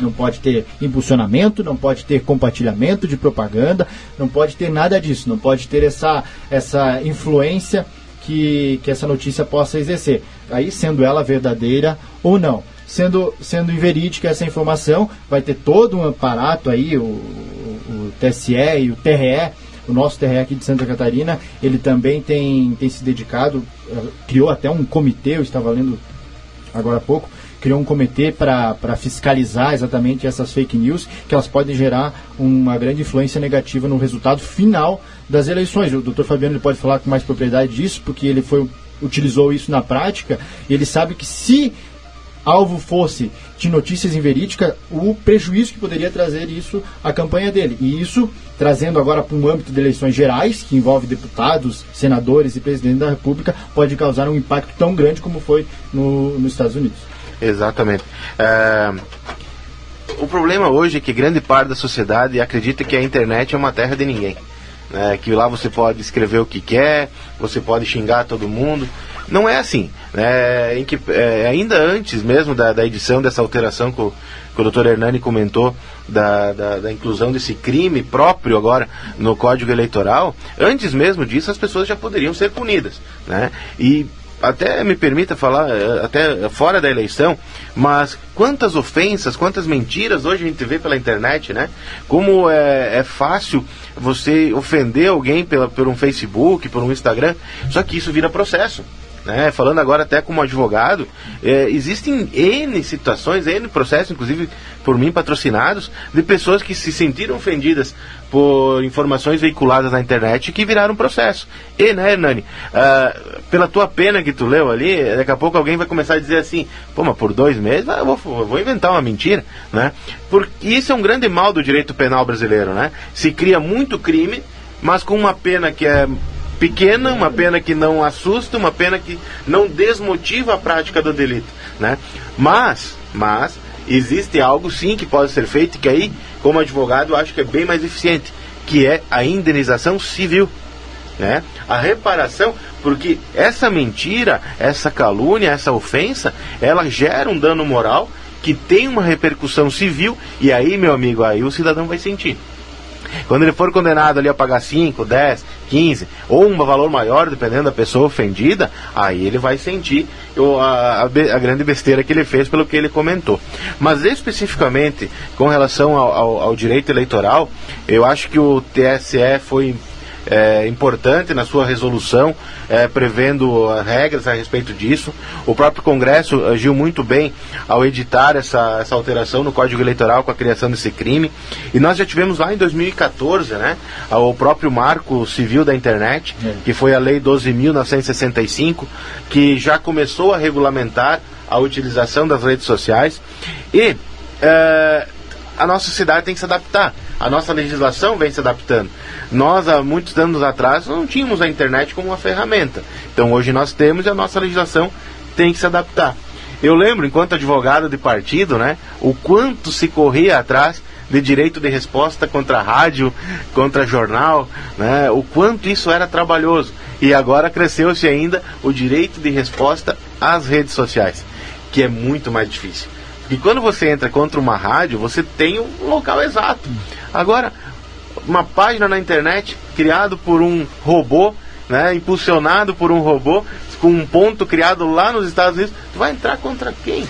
ter impulsionamento, não pode ter compartilhamento de propaganda, não pode ter nada disso, não pode ter essa influência que essa notícia possa exercer, aí sendo ela verdadeira ou não. Sendo inverídica essa informação, vai ter todo um aparato aí, o TSE e o TRE, o nosso TRE aqui de Santa Catarina, ele também tem se dedicado, criou até um comitê, eu estava lendo agora há pouco, criou um comitê para fiscalizar exatamente essas fake news, que elas podem gerar uma grande influência negativa no resultado final das eleições. O Dr. Fabiano ele pode falar com mais propriedade disso, porque ele utilizou isso na prática, e ele sabe que se alvo fosse de notícias inverídicas, o prejuízo que poderia trazer isso à campanha dele. E isso, trazendo agora para um âmbito de eleições gerais, que envolve deputados, senadores e presidente da República, pode causar um impacto tão grande como foi nos Estados Unidos. Exatamente. O problema hoje é que grande parte da sociedade acredita que a internet é uma terra de ninguém. Que lá você pode escrever o que quer, você pode xingar todo mundo. Não é assim. Ainda antes mesmo da edição dessa alteração que o Dr. Hernani comentou, da inclusão desse crime próprio agora no Código Eleitoral, antes mesmo disso as pessoas já poderiam ser punidas. E até me permita falar, até fora da eleição, mas quantas ofensas, quantas mentiras hoje a gente vê pela internet, Como é fácil você ofender alguém por um Facebook, por um Instagram, só que isso vira processo. Falando agora até como advogado, existem N situações, N processos, inclusive por mim patrocinados, de pessoas que se sentiram ofendidas por informações veiculadas na internet que viraram processo. E, Hernani, pela tua pena que tu leu ali, daqui a pouco alguém vai começar a dizer assim, mas por 2 meses eu vou inventar uma mentira, Porque isso é um grande mal do direito penal brasileiro, Se cria muito crime, mas com uma pena que é pequena, uma pena que não assusta, uma pena que não desmotiva a prática do delito, Mas existe algo sim que pode ser feito e que aí, como advogado, eu acho que é bem mais eficiente, que é a indenização civil, A reparação, porque essa mentira, essa calúnia, essa ofensa, ela gera um dano moral que tem uma repercussão civil e aí, meu amigo, aí o cidadão vai sentir. Quando ele for condenado ali a pagar 5, 10, 15 ou um valor maior, dependendo da pessoa ofendida, aí ele vai sentir a grande besteira que ele fez pelo que ele comentou. Mas especificamente com relação ao direito eleitoral, eu acho que o TSE foi importante na sua resolução, prevendo regras a respeito disso. O próprio Congresso agiu muito bem ao editar essa alteração no Código Eleitoral com a criação desse crime. E nós já tivemos lá em 2014, o próprio Marco Civil da Internet, que foi a Lei 12.965, que já começou a regulamentar a utilização das redes sociais. E a nossa cidade tem que se adaptar. A nossa legislação vem se adaptando. Nós, há muitos anos atrás, não tínhamos a internet como uma ferramenta. Então, hoje nós temos e a nossa legislação tem que se adaptar. Eu lembro, enquanto advogado de partido, o quanto se corria atrás de direito de resposta contra a rádio, contra jornal, o quanto isso era trabalhoso. E agora cresceu-se ainda o direito de resposta às redes sociais, que é muito mais difícil. Porque quando você entra contra uma rádio, você tem um local exato. Agora, uma página na internet criado por um robô, impulsionado por um robô, com um ponto criado lá nos Estados Unidos, tu vai entrar contra quem?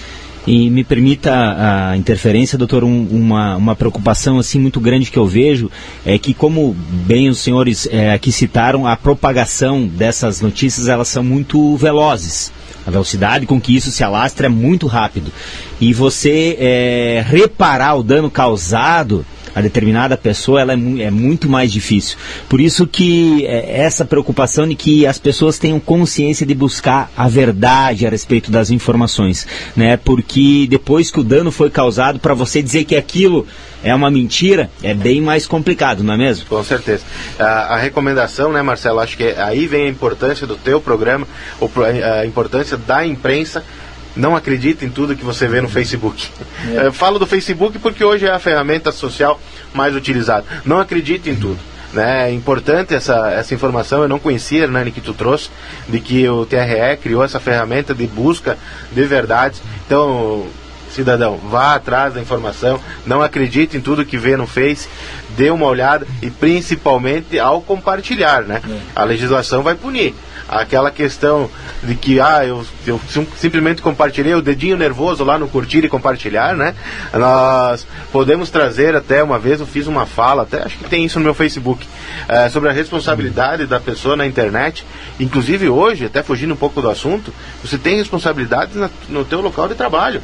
E me permita a interferência, doutor, uma preocupação assim muito grande que eu vejo é que, como bem os senhores aqui citaram, a propagação dessas notícias, elas são muito velozes. A velocidade com que isso se alastra é muito rápido. E você reparar o dano causado a determinada pessoa, ela é muito mais difícil. Por isso que essa preocupação de que as pessoas tenham consciência de buscar a verdade a respeito das informações, Porque depois que o dano foi causado, para você dizer que aquilo é uma mentira, é bem mais complicado, não é mesmo? Com certeza. A recomendação, Marcelo, acho que aí vem a importância do teu programa, a importância da imprensa não acredite em tudo que você vê no Facebook. Eu falo do Facebook porque hoje é a ferramenta social mais utilizada. Não acredite em tudo. É importante essa informação. Eu não conhecia, Hernani, que tu trouxe, de que o TRE criou essa ferramenta de busca de verdades. Então, cidadão, vá atrás da informação, não acredite em tudo que vê no Face, dê uma olhada e principalmente ao compartilhar, né? A legislação vai punir. Aquela questão de que eu simplesmente compartilhei o dedinho nervoso lá no curtir e compartilhar, né? Nós podemos trazer, até uma vez eu fiz uma fala, até acho que tem isso no meu Facebook, sobre a responsabilidade da pessoa na internet. Inclusive hoje, até fugindo um pouco do assunto, você tem responsabilidades no teu local de trabalho.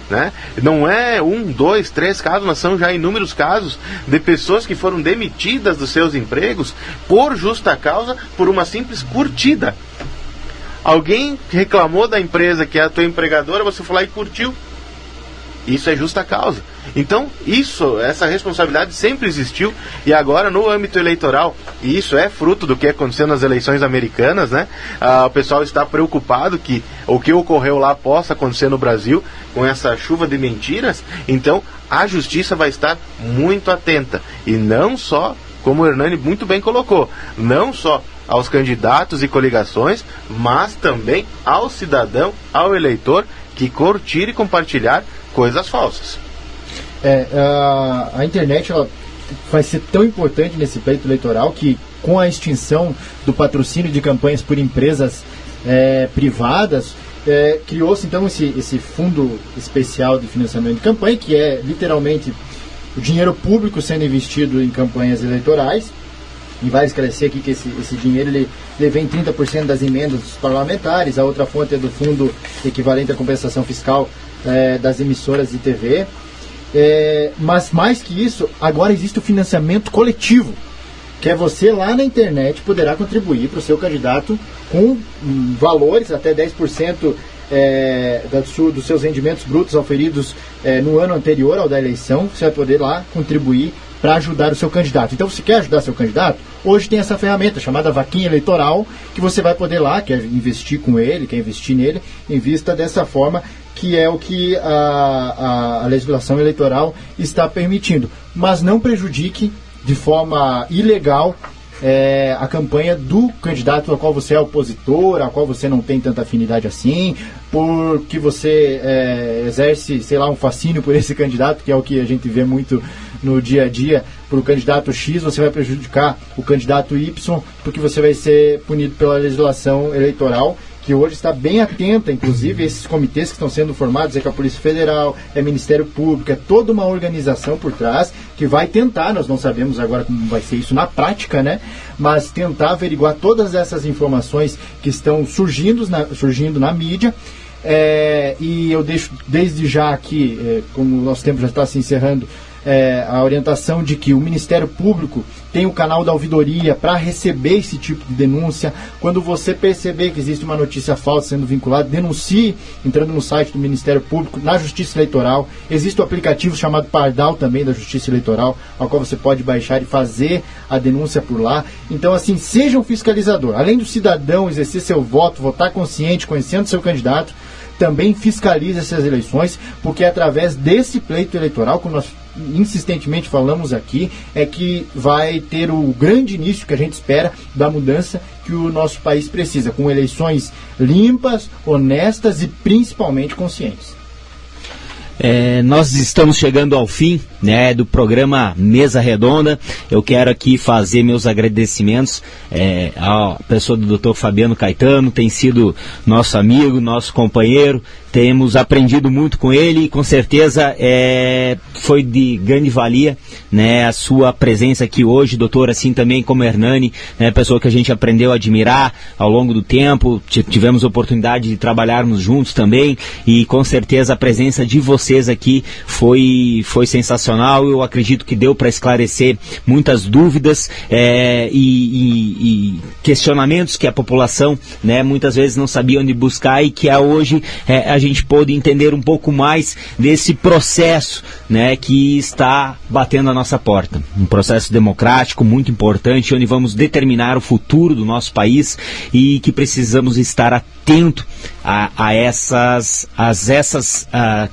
Né? Não é 1, 2, 3 casos, mas são já inúmeros casos de pessoas que foram demitidas dos seus empregos por justa causa, por uma simples curtida. Alguém reclamou da empresa que é a tua empregadora, você foi lá e curtiu. Isso é justa causa. Então, essa responsabilidade sempre existiu, e agora no âmbito eleitoral, e isso é fruto do que aconteceu nas eleições americanas, né? O pessoal está preocupado que o que ocorreu lá possa acontecer no Brasil, com essa chuva de mentiras. Então, a justiça vai estar muito atenta, e não só, como o Hernani muito bem colocou, não só aos candidatos e coligações, mas também ao cidadão, ao eleitor, que curtir e compartilhar coisas falsas. A internet ela vai ser tão importante nesse pleito eleitoral que, com a extinção do patrocínio de campanhas por empresas privadas, criou-se então esse fundo especial de financiamento de campanha, que é literalmente o dinheiro público sendo investido em campanhas eleitorais. E vai esclarecer aqui que esse dinheiro ele vem 30% das emendas dos parlamentares, a outra fonte é do fundo equivalente à compensação fiscal das emissoras de TV. Mas mais que isso, agora existe o financiamento coletivo, que é você lá na internet poderá contribuir para o seu candidato com valores até 10% dos seus rendimentos brutos auferidos no ano anterior ao da eleição. Você vai poder lá contribuir para ajudar o seu candidato. Então, se quer ajudar seu candidato, hoje tem essa ferramenta chamada Vaquinha Eleitoral, que você vai poder lá, quer investir com ele, quer investir nele, invista dessa forma, que é o que a legislação eleitoral está permitindo. Mas não prejudique de forma ilegal a campanha do candidato ao qual você é opositor, ao qual você não tem tanta afinidade assim, porque você exerce, sei lá, um fascínio por esse candidato, que é o que a gente vê muito no dia a dia. Para o candidato X, você vai prejudicar o candidato Y, porque você vai ser punido pela legislação eleitoral, que hoje está bem atenta, inclusive, esses comitês que estão sendo formados, com a Polícia Federal, Ministério Público, toda uma organização por trás, que vai tentar, nós não sabemos agora como vai ser isso na prática, né? Mas tentar averiguar todas essas informações que estão surgindo na mídia. E eu deixo desde já aqui, como o nosso tempo já está se encerrando, a orientação de que o Ministério Público tem o canal da ouvidoria para receber esse tipo de denúncia. Quando você perceber que existe uma notícia falsa sendo vinculada, denuncie entrando no site do Ministério Público, na Justiça Eleitoral. Existe o aplicativo chamado Pardal também da Justiça Eleitoral, ao qual você pode baixar e fazer a denúncia por lá. Então, assim, seja um fiscalizador. Além do cidadão exercer seu voto, votar consciente, conhecendo seu candidato, também fiscalize essas eleições, porque é através desse pleito eleitoral, como nós insistentemente falamos aqui, é que vai ter o grande início que a gente espera da mudança que o nosso país precisa, com eleições limpas, honestas e principalmente conscientes. Nós estamos chegando ao fim, né, do programa Mesa Redonda. Eu quero aqui fazer meus agradecimentos à pessoa do Dr. Fabiano Caetano, tem sido nosso amigo, nosso companheiro, temos aprendido muito com ele e com certeza foi de grande valia, né, a sua presença aqui hoje, doutor, assim também como Hernani, né, pessoa que a gente aprendeu a admirar ao longo do tempo, tivemos oportunidade de trabalharmos juntos também, e com certeza a presença de vocês aqui foi sensacional. Eu acredito que deu para esclarecer muitas dúvidas e questionamentos que a população, né, muitas vezes não sabia onde buscar, e que hoje a gente pôde entender um pouco mais desse processo, né, que está batendo a nossa porta. Um processo democrático muito importante, onde vamos determinar o futuro do nosso país e que precisamos estar atento a essas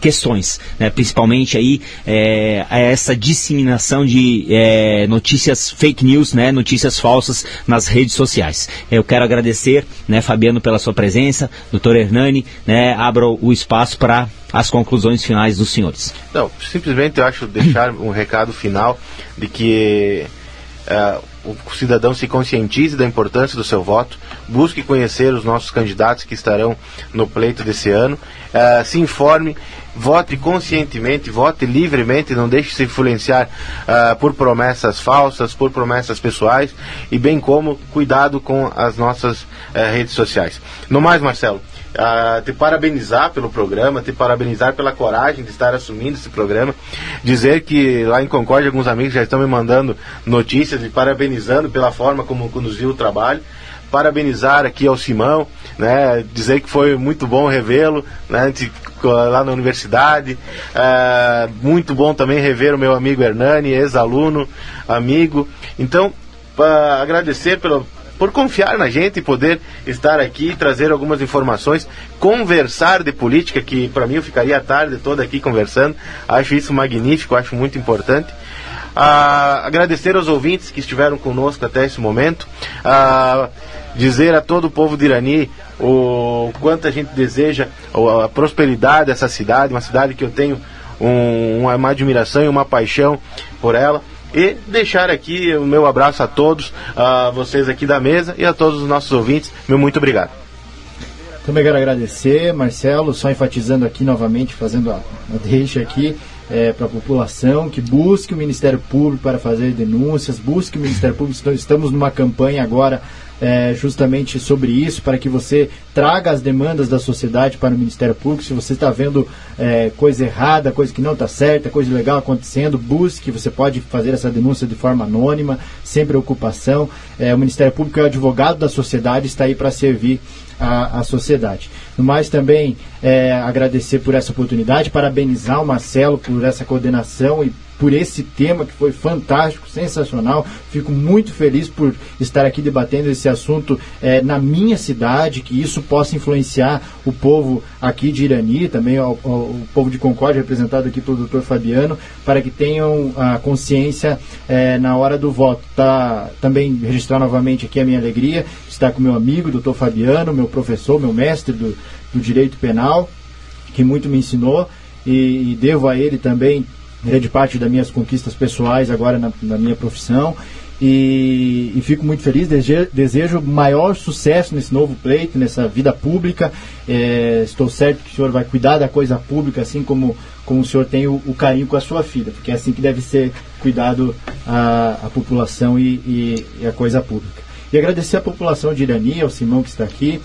questões, né? Principalmente aí a essa disseminação de notícias fake news, né? Notícias falsas nas redes sociais. Eu quero agradecer, né, Fabiano, pela sua presença, doutor Hernani, né? Abro o espaço para as conclusões finais dos senhores. Não, simplesmente eu acho deixar um recado final de que o cidadão se conscientize da importância do seu voto, busque conhecer os nossos candidatos que estarão no pleito desse ano, se informe, vote conscientemente, vote livremente, não deixe se influenciar por promessas falsas, por promessas pessoais, e bem como cuidado com as nossas redes sociais. No mais, Marcelo, te parabenizar pelo programa, te parabenizar pela coragem de estar assumindo esse programa, dizer que lá em Concórdia alguns amigos já estão me mandando notícias me parabenizando pela forma como conduziu o trabalho, parabenizar aqui ao Simão, né, dizer que foi muito bom revê-lo, né, lá na universidade, muito bom também rever o meu amigo Hernani, ex-aluno, amigo. Então, agradecer por confiar na gente e poder estar aqui e trazer algumas informações, conversar de política, que para mim eu ficaria a tarde toda aqui conversando, acho isso magnífico, acho muito importante. Agradecer aos ouvintes que estiveram conosco até esse momento, dizer a todo o povo de Irani o quanto a gente deseja a prosperidade dessa cidade, uma cidade que eu tenho uma admiração e uma paixão por ela. E deixar aqui o meu abraço a todos, a vocês aqui da mesa e a todos os nossos ouvintes. Meu muito obrigado. Também quero agradecer, Marcelo, só enfatizando aqui novamente, fazendo a deixa aqui para a população, que busque o Ministério Público para fazer denúncias, busque o Ministério Público. Estamos numa campanha agora justamente sobre isso, para que você traga as demandas da sociedade para o Ministério Público. Se você está vendo coisa errada, coisa que não está certa, coisa ilegal acontecendo, busque, você pode fazer essa denúncia de forma anônima, sem preocupação. O Ministério Público é o advogado da sociedade, está aí para servir a sociedade. No mais, também agradecer por essa oportunidade, parabenizar o Marcelo por essa coordenação e por esse tema que foi fantástico, sensacional. Fico muito feliz por estar aqui debatendo esse assunto na minha cidade, que isso possa influenciar o povo aqui de Irani, também o povo de Concórdia, representado aqui pelo Dr. Fabiano, para que tenham a consciência na hora do voto. Também registrar novamente aqui a minha alegria, estar com meu amigo, Dr. Fabiano, meu professor, meu mestre do Direito Penal, que muito me ensinou, e devo a ele também grande parte das minhas conquistas pessoais agora na minha profissão, e fico muito feliz, desejo maior sucesso nesse novo pleito, nessa vida pública. Estou certo que o senhor vai cuidar da coisa pública, assim como o senhor tem o carinho com a sua filha, porque é assim que deve ser cuidado a população e a coisa pública. E agradecer à população de Irani, ao Simão que está aqui,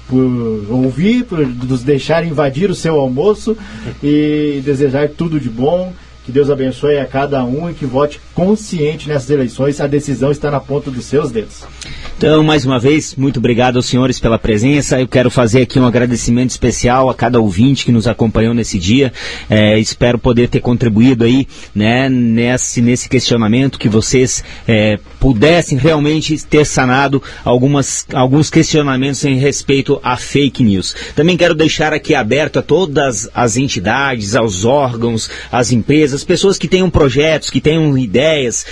por ouvir, por nos deixar invadir o seu almoço, e desejar tudo de bom, que Deus abençoe a cada um e que vote consciente nessas eleições. A decisão está na ponta dos seus dedos. Então, mais uma vez, muito obrigado aos senhores pela presença. Eu quero fazer aqui um agradecimento especial a cada ouvinte que nos acompanhou nesse dia. Espero poder ter contribuído aí, né, nesse questionamento, que vocês pudessem realmente ter sanado alguns questionamentos em respeito a fake news. Também quero deixar aqui aberto a todas as entidades, aos órgãos, às empresas, as pessoas que tenham projetos, que tenham ideias,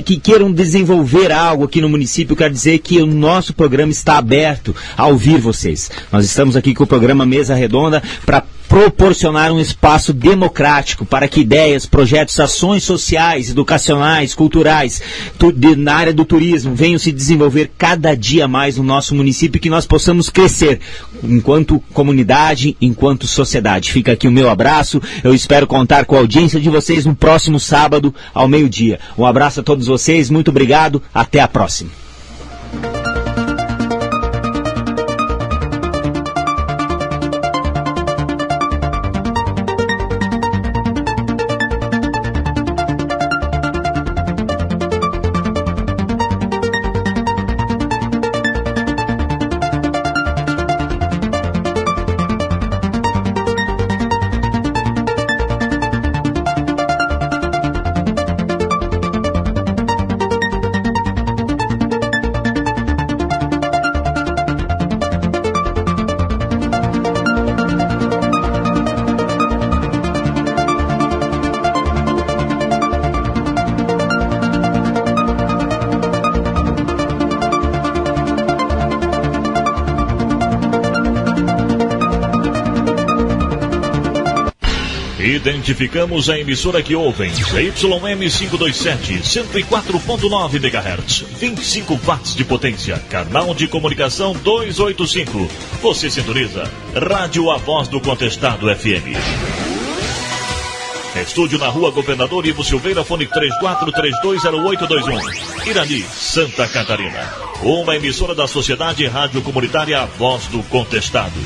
que queiram desenvolver algo aqui no município. Quero dizer que o nosso programa está aberto a ouvir vocês. Nós estamos aqui com o programa Mesa Redonda para proporcionar um espaço democrático para que ideias, projetos, ações sociais, educacionais, culturais, na área do turismo venham se desenvolver cada dia mais no nosso município, e que nós possamos crescer enquanto comunidade, enquanto sociedade. Fica aqui o meu abraço. Eu espero contar com a audiência de vocês no próximo sábado ao meio-dia. Um abraço a todos vocês, muito obrigado, até a próxima. Identificamos a emissora que ouvem. ZYM 527, 104.9 MHz, 25 watts de potência, canal de comunicação 285. Você sintoniza Rádio A Voz do Contestado FM. Estúdio na Rua Governador Ivo Silveira, fone 34320821. Irani, Santa Catarina. Uma emissora da Sociedade Rádio Comunitária A Voz do Contestado.